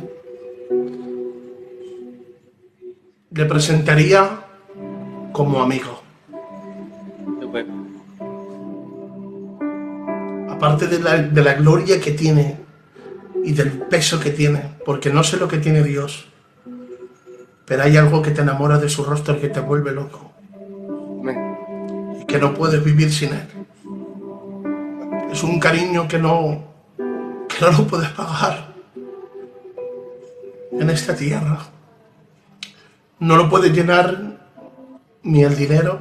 Le presentaría como amigo. Qué bueno. Aparte de la gloria que tiene y del peso que tiene, porque no sé lo que tiene Dios, pero hay algo que te enamora de su rostro y que te vuelve loco. Amén. Y que no puedes vivir sin él. Es un cariño que no lo puedes pagar en esta tierra. No lo puede llenar ni el dinero,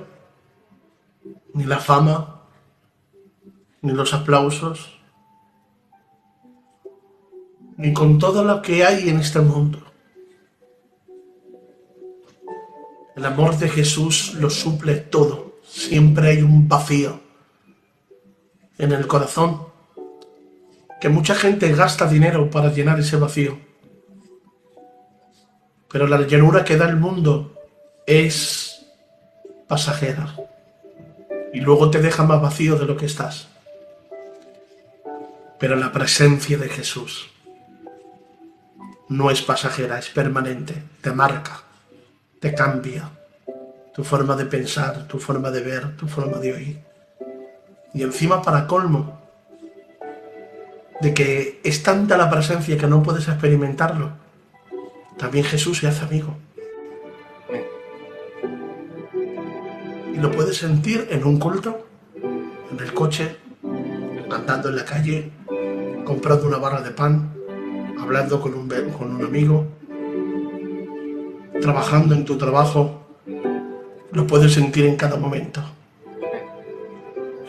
ni la fama, ni los aplausos, ni con todo lo que hay en este mundo. El amor de Jesús lo suple todo. Siempre hay un vacío en el corazón, que mucha gente gasta dinero para llenar ese vacío. pero la llenura que da el mundo es pasajera y luego te deja más vacío de lo que estás. Pero la presencia de Jesús no es pasajera, es permanente, te marca, te cambia tu forma de pensar, tu forma de ver, tu forma de oír. Y encima, para colmo, de que es tanta la presencia que no puedes experimentarlo, también Jesús se hace amigo. Y lo puedes sentir en un culto, en el coche, andando en la calle, comprando una barra de pan, hablando con un amigo, trabajando en tu trabajo. Lo puedes sentir en cada momento.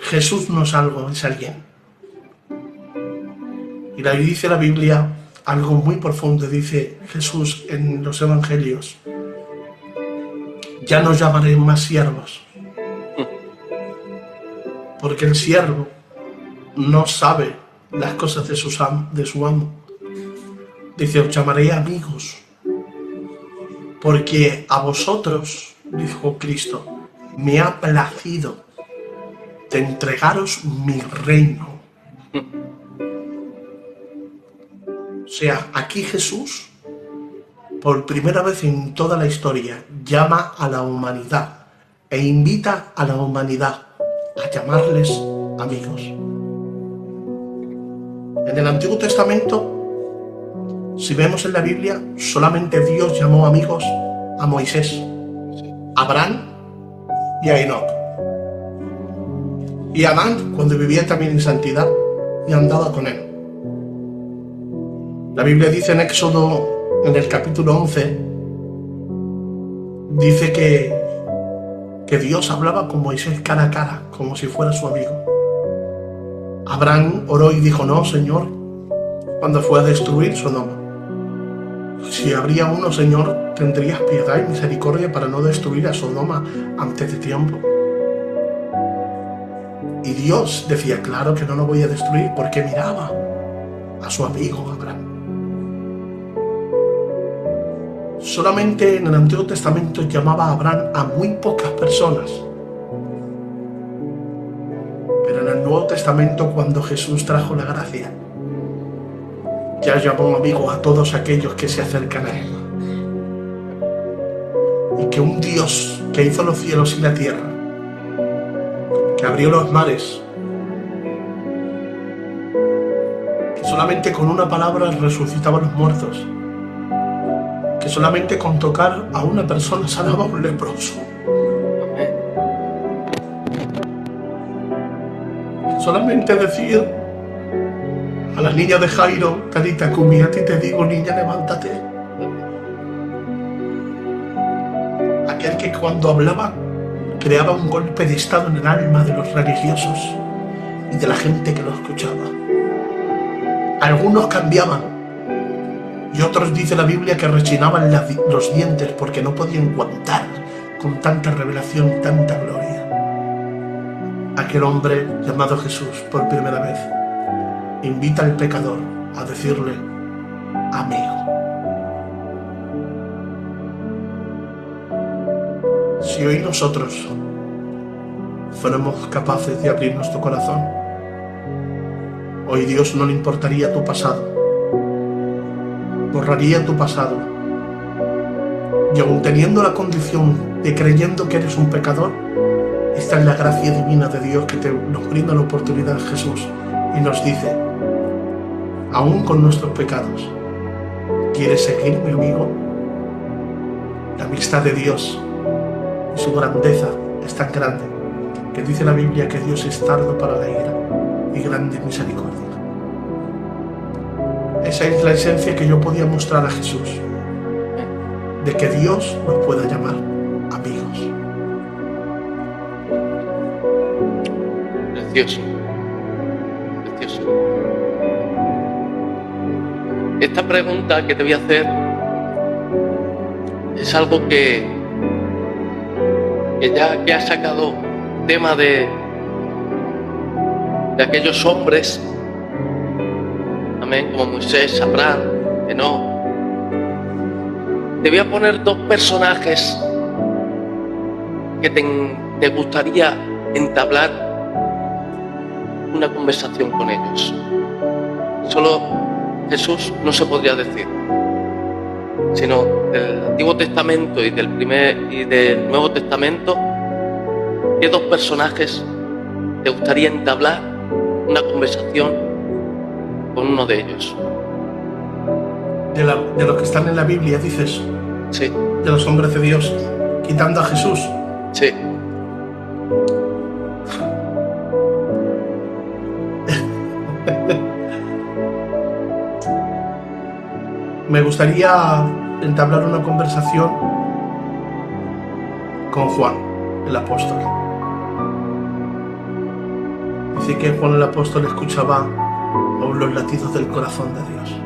Jesús no es algo, es alguien. Y dice la Biblia algo muy profundo. Dice Jesús en los evangelios: ya no llamaré más siervos, porque el siervo no sabe las cosas de su amo. Dice: os llamaré amigos, porque a vosotros, dijo Cristo, me ha placido de entregaros mi reino. O sea, aquí Jesús, por primera vez en toda la historia, llama a la humanidad e invita a la humanidad a llamarles amigos. En el Antiguo Testamento, si vemos en la Biblia, solamente Dios llamó amigos a Moisés, a Abraham y a Enoc. Y a Adán, cuando vivía también en santidad y andaba con él. La Biblia dice en Éxodo, en el capítulo 11, dice que Dios hablaba con Moisés cara a cara, como si fuera su amigo. Abraham oró y dijo: no, Señor, cuando fue a destruir Sodoma. Si habría uno, Señor, tendrías piedad y misericordia para no destruir a Sodoma antes de tiempo. Y Dios decía: claro que no lo voy a destruir, porque miraba a su amigo Abraham. Solamente en el Antiguo Testamento llamaba a Abraham a muy pocas personas. Pero en el Nuevo Testamento, cuando Jesús trajo la gracia, ya llamó amigo a todos aquellos que se acercan a Él. Y que un Dios que hizo los cielos y la tierra, que abrió los mares, que solamente con una palabra resucitaba a los muertos, que solamente con tocar a una persona sanaba a un leproso, solamente decir a la niña de Jairo: Talita cumi, a ti te digo, niña, levántate. Aquel que cuando hablaba creaba un golpe de estado en el alma de los religiosos y de la gente que lo escuchaba. Algunos cambiaban y otros, dice la Biblia, que rechinaban los dientes porque no podían aguantar con tanta revelación y tanta gloria. Aquel hombre llamado Jesús, por primera vez, invita al pecador a decirle: amigo. Si hoy nosotros fuéramos capaces de abrir nuestro corazón, hoy Dios no le importaría tu pasado, borraría tu pasado, y aun teniendo la condición de creyendo que eres un pecador, esta es la gracia divina de Dios que nos brinda la oportunidad de Jesús y nos dice: aún con nuestros pecados, ¿quieres seguirme, amigo? La amistad de Dios y su grandeza es tan grande que dice la Biblia que Dios es tardo para la ira y grande en misericordia. Esa es la esencia que yo podía mostrar a Jesús, de que Dios nos pueda llamar amigos. Precioso, precioso. Esta pregunta que te voy a hacer es algo que ya que ha sacado tema de aquellos hombres, amén, como Moisés, Abraham, Enoc, te voy a poner dos personajes que te gustaría entablar una conversación con ellos. Solo Jesús no se podría decir, sino del Antiguo Testamento y del Nuevo Testamento. ¿Qué dos personajes te gustaría entablar una conversación con uno de ellos? De los que están en la Biblia, dices. Sí. De los hombres de Dios, quitando a Jesús. Sí. Me gustaría entablar una conversación con Juan, el apóstol. Dice que Juan el apóstol escuchaba aún los latidos del corazón de Dios.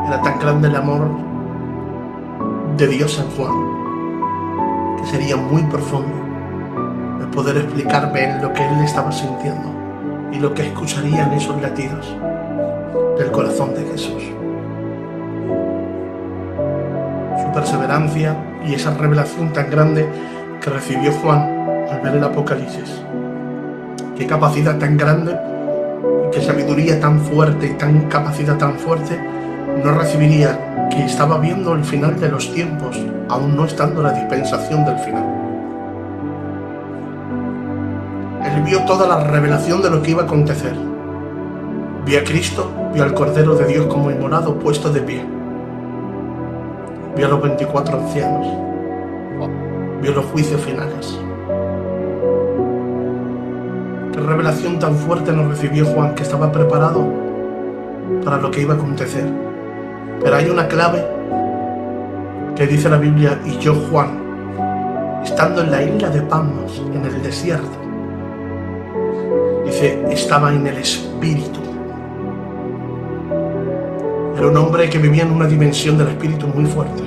Era tan grande el amor de Dios en Juan, que sería muy profundo el poder explicarme en lo que él estaba sintiendo y lo que escucharía en esos latidos del corazón de Jesús. Su perseverancia y esa revelación tan grande que recibió Juan al ver el Apocalipsis. Qué capacidad tan grande y qué sabiduría tan fuerte y tan capacidad tan fuerte no recibiría, que estaba viendo el final de los tiempos, aún no estando la dispensación del final. Él vio toda la revelación de lo que iba a acontecer. Vio a Cristo, vio al Cordero de Dios como inmolado, puesto de pie. Vio a los 24 ancianos. Vio los juicios finales. Qué revelación tan fuerte nos recibió Juan, que estaba preparado para lo que iba a acontecer. Pero hay una clave que dice la Biblia: y yo, Juan, estando en la isla de Patmos, en el desierto, dice, estaba en el Espíritu. Era un hombre que vivía en una dimensión del Espíritu muy fuerte.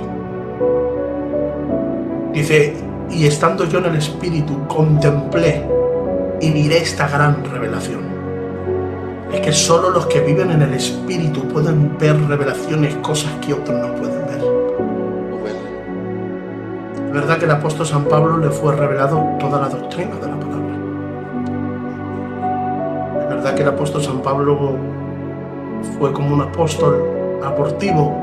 Dice, y estando yo en el Espíritu, contemplé y miré esta gran revelación. Es que solo los que viven en el Espíritu pueden ver revelaciones, cosas que otros no pueden ver. Es verdad que el apóstol San Pablo le fue revelado toda la doctrina de la palabra. Es verdad que el apóstol San Pablo fue como un apóstol abortivo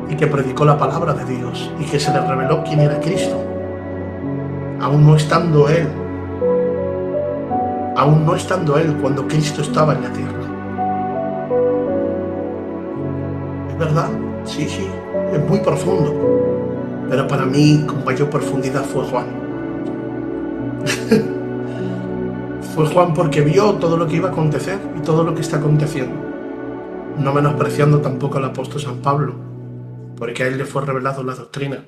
y que predicó la palabra de Dios y que se le reveló quién era Cristo, aún no estando él cuando Cristo estaba en la tierra. ¿Es verdad? Sí, es muy profundo, pero para mí con mayor profundidad fue Juan. Fue Juan porque vio todo lo que iba a acontecer y todo lo que está aconteciendo, no menospreciando tampoco al apóstol San Pablo, porque a él le fue revelado la doctrina.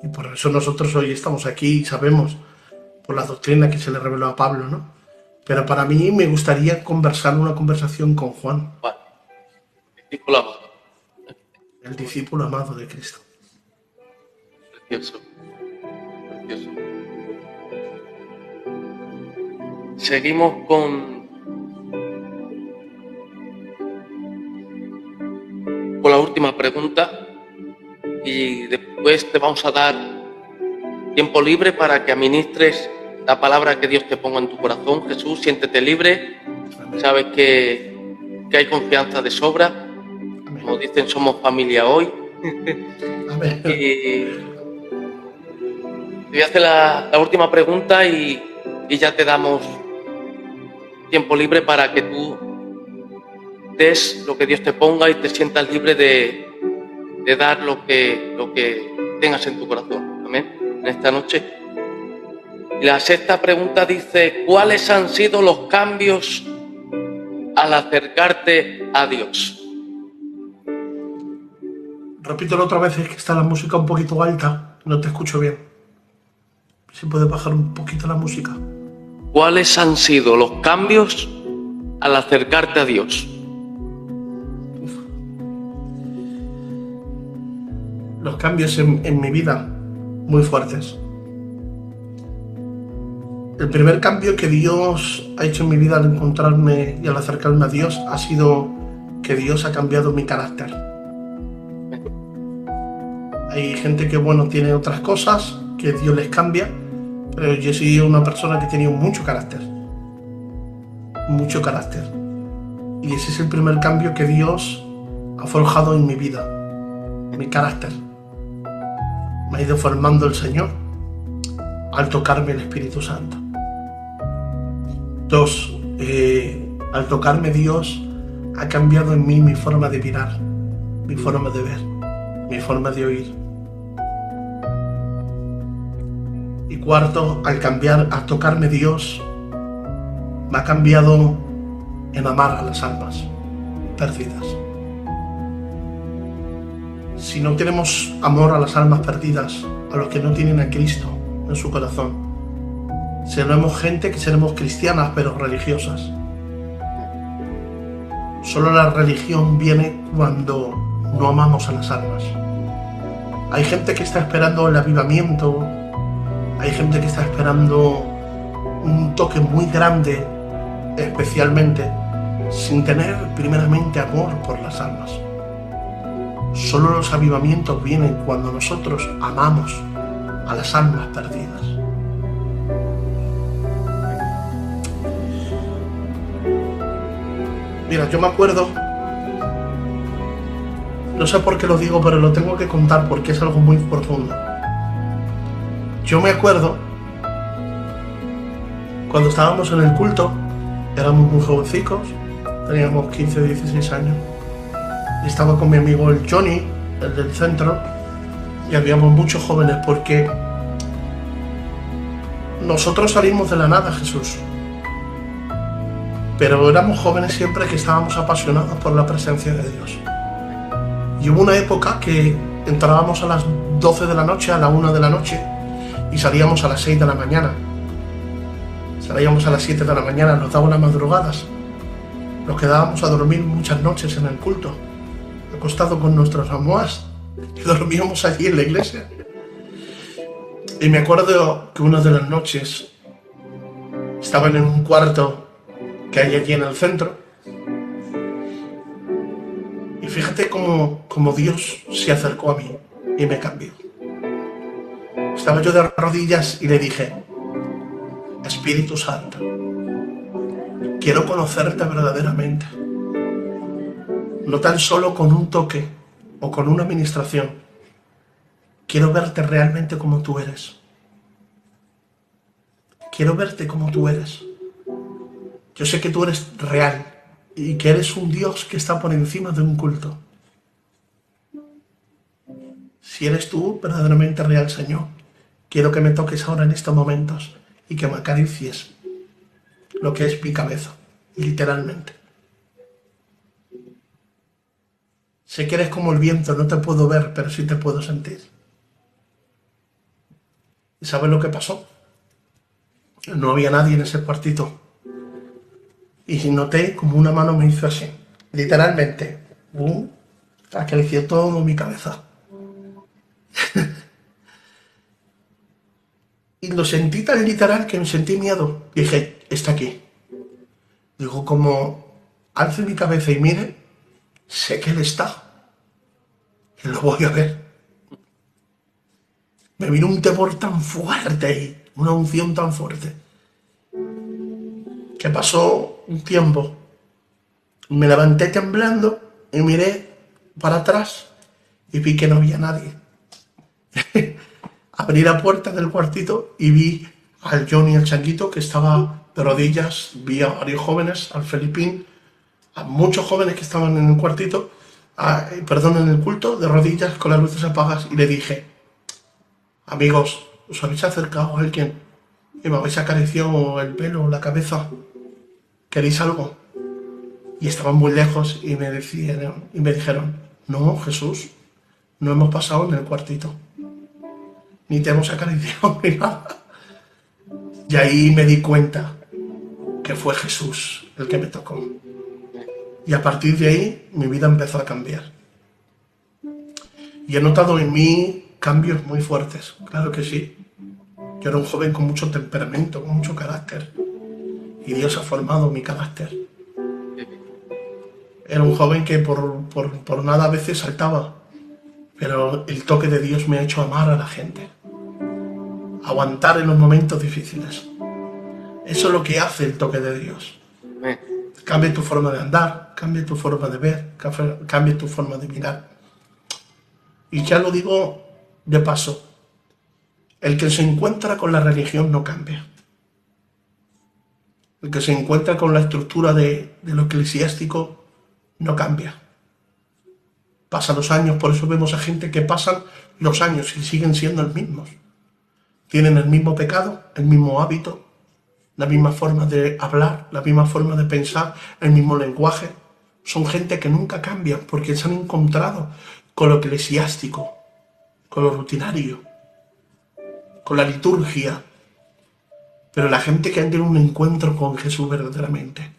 Y por eso nosotros hoy estamos aquí y sabemos por la doctrina que se le reveló a Pablo, ¿no? Pero para mí me gustaría una conversación con Juan. Bueno, discípulo amado. El discípulo amado de Cristo. Precioso. Precioso. Seguimos con la última pregunta y después te vamos a dar tiempo libre para que administres la palabra que Dios te ponga en tu corazón. Jesús, siéntete libre. Amén. Sabes que hay confianza de sobra. Amén. Como dicen, somos familia hoy. Amén. Y te voy a hacer la última pregunta y ya te damos tiempo libre para que tú des lo que Dios te ponga y te sientas libre de dar lo que tengas en tu corazón. Amén. En esta noche. Y la sexta pregunta dice, ¿cuáles han sido los cambios al acercarte a Dios? Repítelo otra vez, es que está la música un poquito alta, no te escucho bien. Si puedes bajar un poquito la música. ¿Cuáles han sido los cambios al acercarte a Dios? Los cambios en mi vida, muy fuertes. El primer cambio que Dios ha hecho en mi vida al encontrarme y al acercarme a Dios ha sido que Dios ha cambiado mi carácter. Hay gente que, bueno, tiene otras cosas, que Dios les cambia, pero yo soy una persona que tenía mucho carácter. Mucho carácter. Y ese es el primer cambio que Dios ha forjado en mi vida. Mi carácter. Me ha ido formando el Señor al tocarme el Espíritu Santo. 2. Al tocarme Dios ha cambiado en mí mi forma de mirar, mi forma de ver, mi forma de oír. Y 4, al tocarme Dios, me ha cambiado en amar a las almas perdidas. Si no tenemos amor a las almas perdidas, a los que no tienen a Cristo en su corazón, seremos gente que seremos cristianas pero religiosas. Solo la religión viene cuando no amamos a las almas. Hay gente que está esperando el avivamiento, hay gente que está esperando un toque muy grande, especialmente, sin tener primeramente amor por las almas. Solo los avivamientos vienen cuando nosotros amamos a las almas perdidas. Mira, yo me acuerdo, no sé por qué lo digo, pero lo tengo que contar porque es algo muy profundo. Yo me acuerdo cuando estábamos en el culto, éramos muy jovencicos, teníamos 15 o 16 años, y estaba con mi amigo el Johnny, el del centro, y habíamos muchos jóvenes porque nosotros salimos de la nada, Jesús. Pero éramos jóvenes siempre que estábamos apasionados por la presencia de Dios. Y hubo una época que entrábamos a las 12 de la noche, a la 1 de la noche, y salíamos a las 6 de la mañana. Salíamos a las 7 de la mañana, nos daban las madrugadas. Nos quedábamos a dormir muchas noches en el culto, acostados con nuestras almohadas, y dormíamos allí en la iglesia. Y me acuerdo que una de las noches estaban en un cuarto que hay allí en el centro, y fíjate cómo Dios se acercó a mí y me cambió. Estaba yo de rodillas y le dije: Espíritu Santo, quiero conocerte verdaderamente, no tan solo con un toque o con una administración, quiero verte realmente como tú eres. Quiero verte como tú eres. Yo sé que tú eres real y que eres un Dios que está por encima de un culto. Si eres tú verdaderamente real, Señor, quiero que me toques ahora en estos momentos y que me acaricies lo que es mi cabeza, literalmente. Sé que eres como el viento, no te puedo ver, pero sí te puedo sentir. ¿Y sabes lo que pasó? No había nadie en ese cuartito. Y noté como una mano me hizo así, literalmente, acarició todo mi cabeza. Y lo sentí tan literal que me sentí miedo. Dije: está aquí. Digo, como alce mi cabeza y mire, sé que él está. Y lo voy a ver. Me vino un temor tan fuerte ahí, una unción tan fuerte, que pasó un tiempo. Me levanté temblando y miré para atrás y vi que no había nadie. Abrí la puerta del cuartito y vi al Johnny, el changuito, que estaba de rodillas. Vi a varios jóvenes, al Felipín, a muchos jóvenes que estaban en el cuartito, en el culto, de rodillas con las luces apagadas, y le dije: amigos, ¿os habéis acercado a alguien y me habéis acariciado el pelo, la cabeza? ¿Queréis algo? Y estaban muy lejos y me dijeron: no, Jesús, no hemos pasado en el cuartito, ni te hemos acariciado ni nada. Y ahí me di cuenta que fue Jesús el que me tocó. Y a partir de ahí mi vida empezó a cambiar. Y he notado en mí cambios muy fuertes, claro que sí. Yo era un joven con mucho temperamento, con mucho carácter. Y Dios ha formado mi carácter. Era un joven que por nada a veces saltaba. Pero el toque de Dios me ha hecho amar a la gente, aguantar en los momentos difíciles. Eso es lo que hace el toque de Dios. Amén. Cambia tu forma de andar, cambia tu forma de ver, cambia tu forma de mirar. Y ya lo digo de paso, el que se encuentra con la religión no cambia. El que se encuentra con la estructura de lo eclesiástico no cambia. Pasan los años, por eso vemos a gente que pasan los años y siguen siendo los mismos. Tienen el mismo pecado, el mismo hábito, la misma forma de hablar, la misma forma de pensar, el mismo lenguaje. Son gente que nunca cambian porque se han encontrado con lo eclesiástico, con lo rutinario, con la liturgia. Pero la gente que ha tenido un encuentro con Jesús verdaderamente,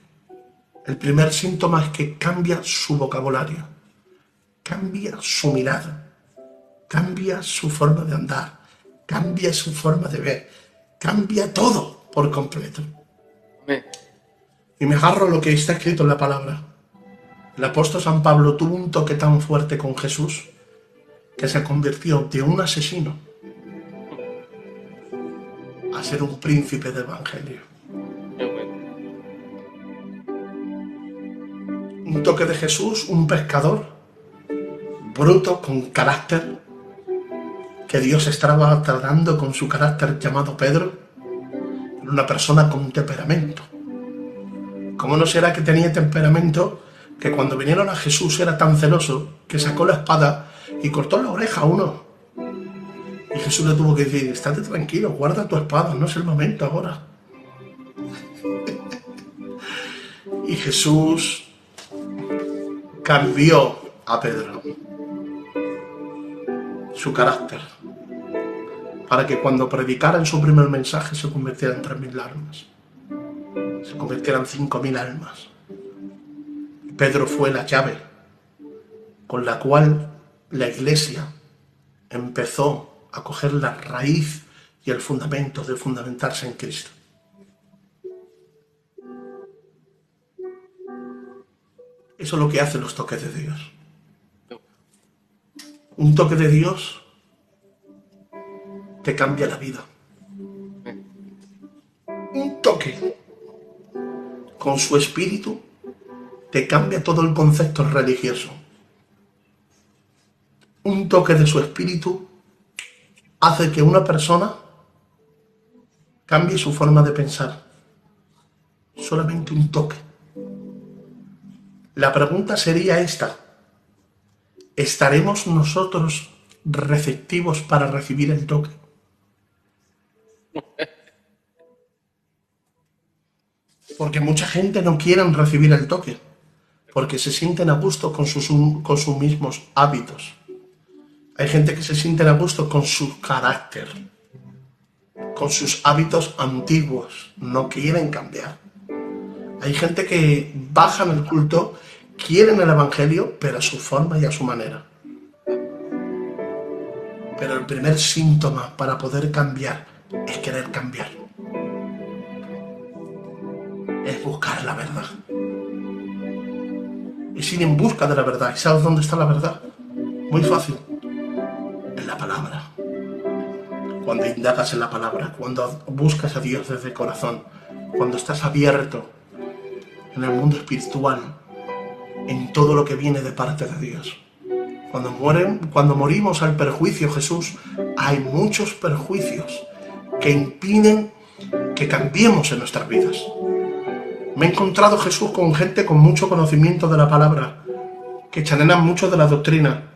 el primer síntoma es que cambia su vocabulario, cambia su mirada, cambia su forma de andar, cambia su forma de ver, cambia todo por completo. Amén. Y me agarro a lo que está escrito en la palabra. El apóstol San Pablo tuvo un toque tan fuerte con Jesús que se convirtió de un asesino a ser un príncipe del evangelio. Qué bueno. Un toque de Jesús, un pescador bruto, con carácter, que Dios estaba tratando con su carácter llamado Pedro, una persona con temperamento. ¿Cómo no será que tenía temperamento que cuando vinieron a Jesús era tan celoso que sacó la espada y cortó la oreja a uno? Y Jesús le tuvo que decir, estate tranquilo, guarda tu espada, no es el momento ahora. Y Jesús cambió a Pedro, su carácter, para que cuando predicara en su primer mensaje se convirtiera en 3.000 almas, se convirtieran 5.000 almas. Pedro fue la llave con la cual la iglesia empezó a coger la raíz y el fundamento de fundamentarse en Cristo. Eso es lo que hacen los toques de Dios. Un toque de Dios te cambia la vida. Un toque con su espíritu te cambia todo el concepto religioso. Un toque de su espíritu hace que una persona cambie su forma de pensar. Solamente un toque. La pregunta sería esta: ¿estaremos nosotros receptivos para recibir el toque? Porque mucha gente no quiere recibir el toque, porque se sienten a gusto con sus mismos hábitos. Hay gente que se siente a gusto con su carácter, con sus hábitos antiguos, no quieren cambiar. Hay gente que bajan el culto, quieren el evangelio, pero a su forma y a su manera. Pero el primer síntoma para poder cambiar es querer cambiar. Es buscar la verdad. Y sin en busca de la verdad. ¿Y sabes dónde está la verdad? Muy fácil. En la palabra. Cuando indagas en la palabra, cuando buscas a Dios desde el corazón, cuando estás abierto en el mundo espiritual, en todo lo que viene de parte de Dios. Cuando morimos al perjuicio, Jesús, hay muchos perjuicios que impiden que cambiemos en nuestras vidas. Me he encontrado, Jesús, con gente con mucho conocimiento de la palabra, que chanean mucho de la doctrina,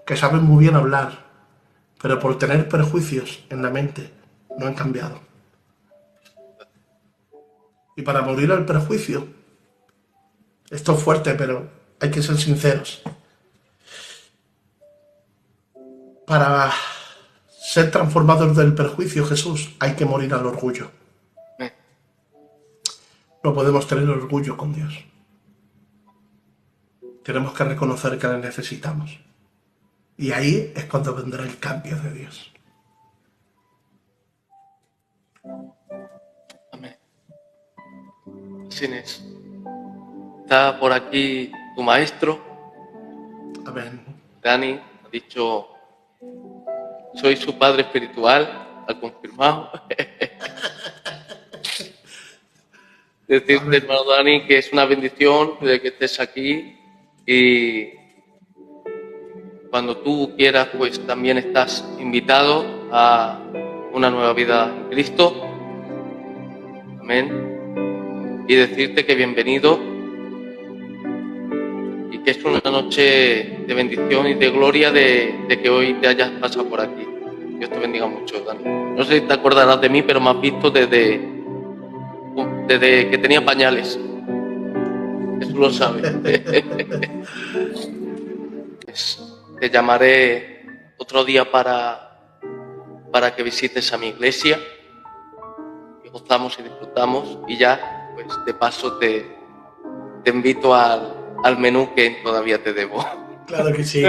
que saben muy bien hablar, pero por tener perjuicios en la mente no han cambiado. Y para morir al perjuicio, esto es fuerte, pero hay que ser sinceros. Para ser transformador del perjuicio, Jesús, hay que morir al orgullo. No podemos tener orgullo con Dios. Tenemos que reconocer que le necesitamos. Y ahí es cuando vendrá el cambio de Dios. Amén. Así es. Está por aquí tu maestro, Amén. Dani, dicho, soy su padre espiritual, ha confirmado. Decirte, hermano Dani, que es una bendición de que estés aquí y cuando tú quieras, pues también estás invitado a una nueva vida en Cristo. Amén. Y decirte que bienvenido y que es una noche de bendición y de gloria de que hoy te hayas pasado por aquí. Dios te bendiga mucho, Dani. No sé si te acordarás de mí, pero me has visto desde que tenía pañales. Jesús lo sabe. Te llamaré otro día para que visites a mi iglesia y gozamos y disfrutamos, y ya, pues de paso te invito al menú que todavía te debo. Claro que sí.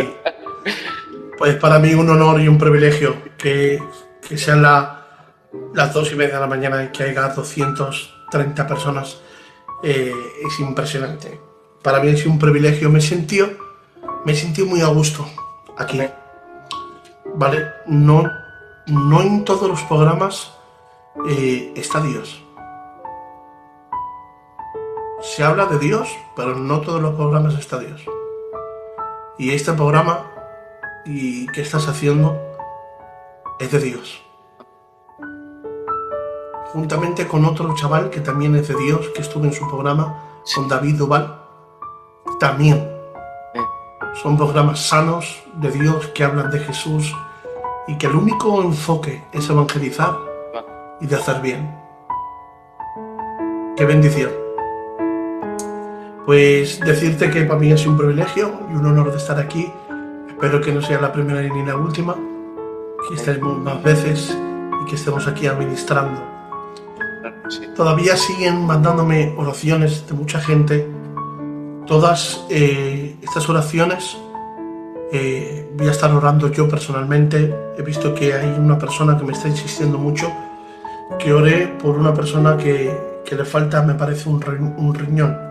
Pues para mí un honor y un privilegio que sean las 2:30 de la mañana y que haya 230 personas. Es impresionante. Para mí es un privilegio. Me sentí muy a gusto aquí. ¿Vale? No en todos los programas está Dios. Se habla de Dios, pero no todos los programas está Dios. Y este programa y que estás haciendo es de Dios. Juntamente con otro chaval que también es de Dios, que estuve en su programa, con David Duval, también. Son programas sanos de Dios que hablan de Jesús y que el único enfoque es evangelizar y de hacer bien. ¡Qué bendición! Pues decirte que para mí es un privilegio y un honor de estar aquí. Espero que no sea la primera ni la última, que estemos más veces y que estemos aquí administrando. Todavía siguen mandándome oraciones de mucha gente. Todas estas oraciones voy a estar orando yo personalmente. He visto que hay una persona que me está insistiendo mucho, que oré por una persona que le falta, me parece, un riñón.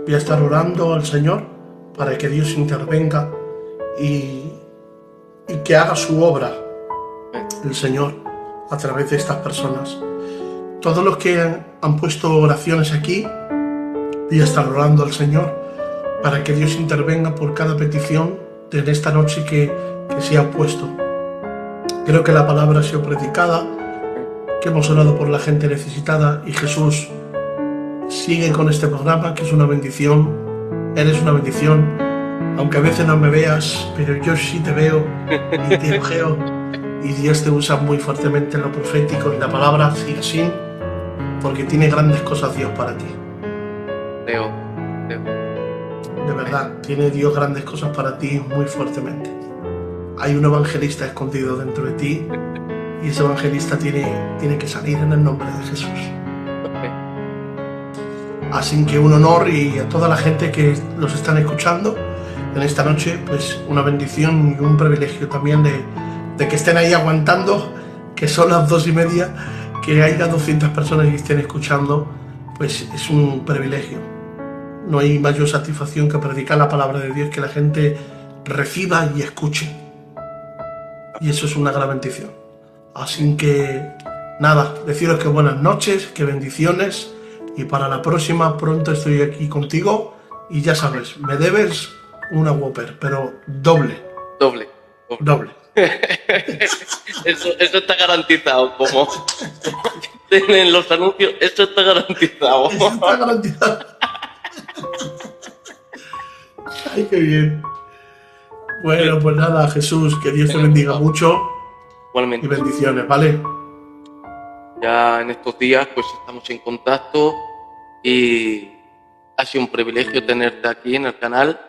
Voy a estar orando al Señor para que Dios intervenga y que haga su obra el Señor a través de estas personas. Todos los que han puesto oraciones aquí, voy a estar orando al Señor para que Dios intervenga por cada petición de esta noche que se ha puesto. Creo que la palabra ha sido predicada, que hemos orado por la gente necesitada y Jesús sigue con este programa, que es una bendición. Eres una bendición, aunque a veces no me veas, pero yo sí te veo y te ojeo, y Dios te usa muy fuertemente en lo profético y la palabra sigue así, porque tiene grandes cosas Dios para ti. Leo. De verdad, tiene Dios grandes cosas para ti muy fuertemente. Hay un evangelista escondido dentro de ti y ese evangelista tiene que salir en el nombre de Jesús. Así que un honor, y a toda la gente que los están escuchando en esta noche, pues una bendición y un privilegio también de que estén ahí aguantando, que son las 2:30, que haya 200 personas que estén escuchando, pues es un privilegio. No hay mayor satisfacción que predicar la palabra de Dios, que la gente reciba y escuche. Y eso es una gran bendición. Así que nada, deciros que buenas noches, que bendiciones, y para la próxima pronto estoy aquí contigo y ya sabes, me debes una Whopper, pero doble. Eso está garantizado, como en los anuncios, eso está garantizado. Eso está garantizado. Ay, qué bien. Bueno, pues nada, Jesús, que Dios te bendiga mucho. Igualmente. Y bendiciones, ¿vale? Ya en estos días pues estamos en contacto y ha sido un privilegio tenerte aquí en el canal.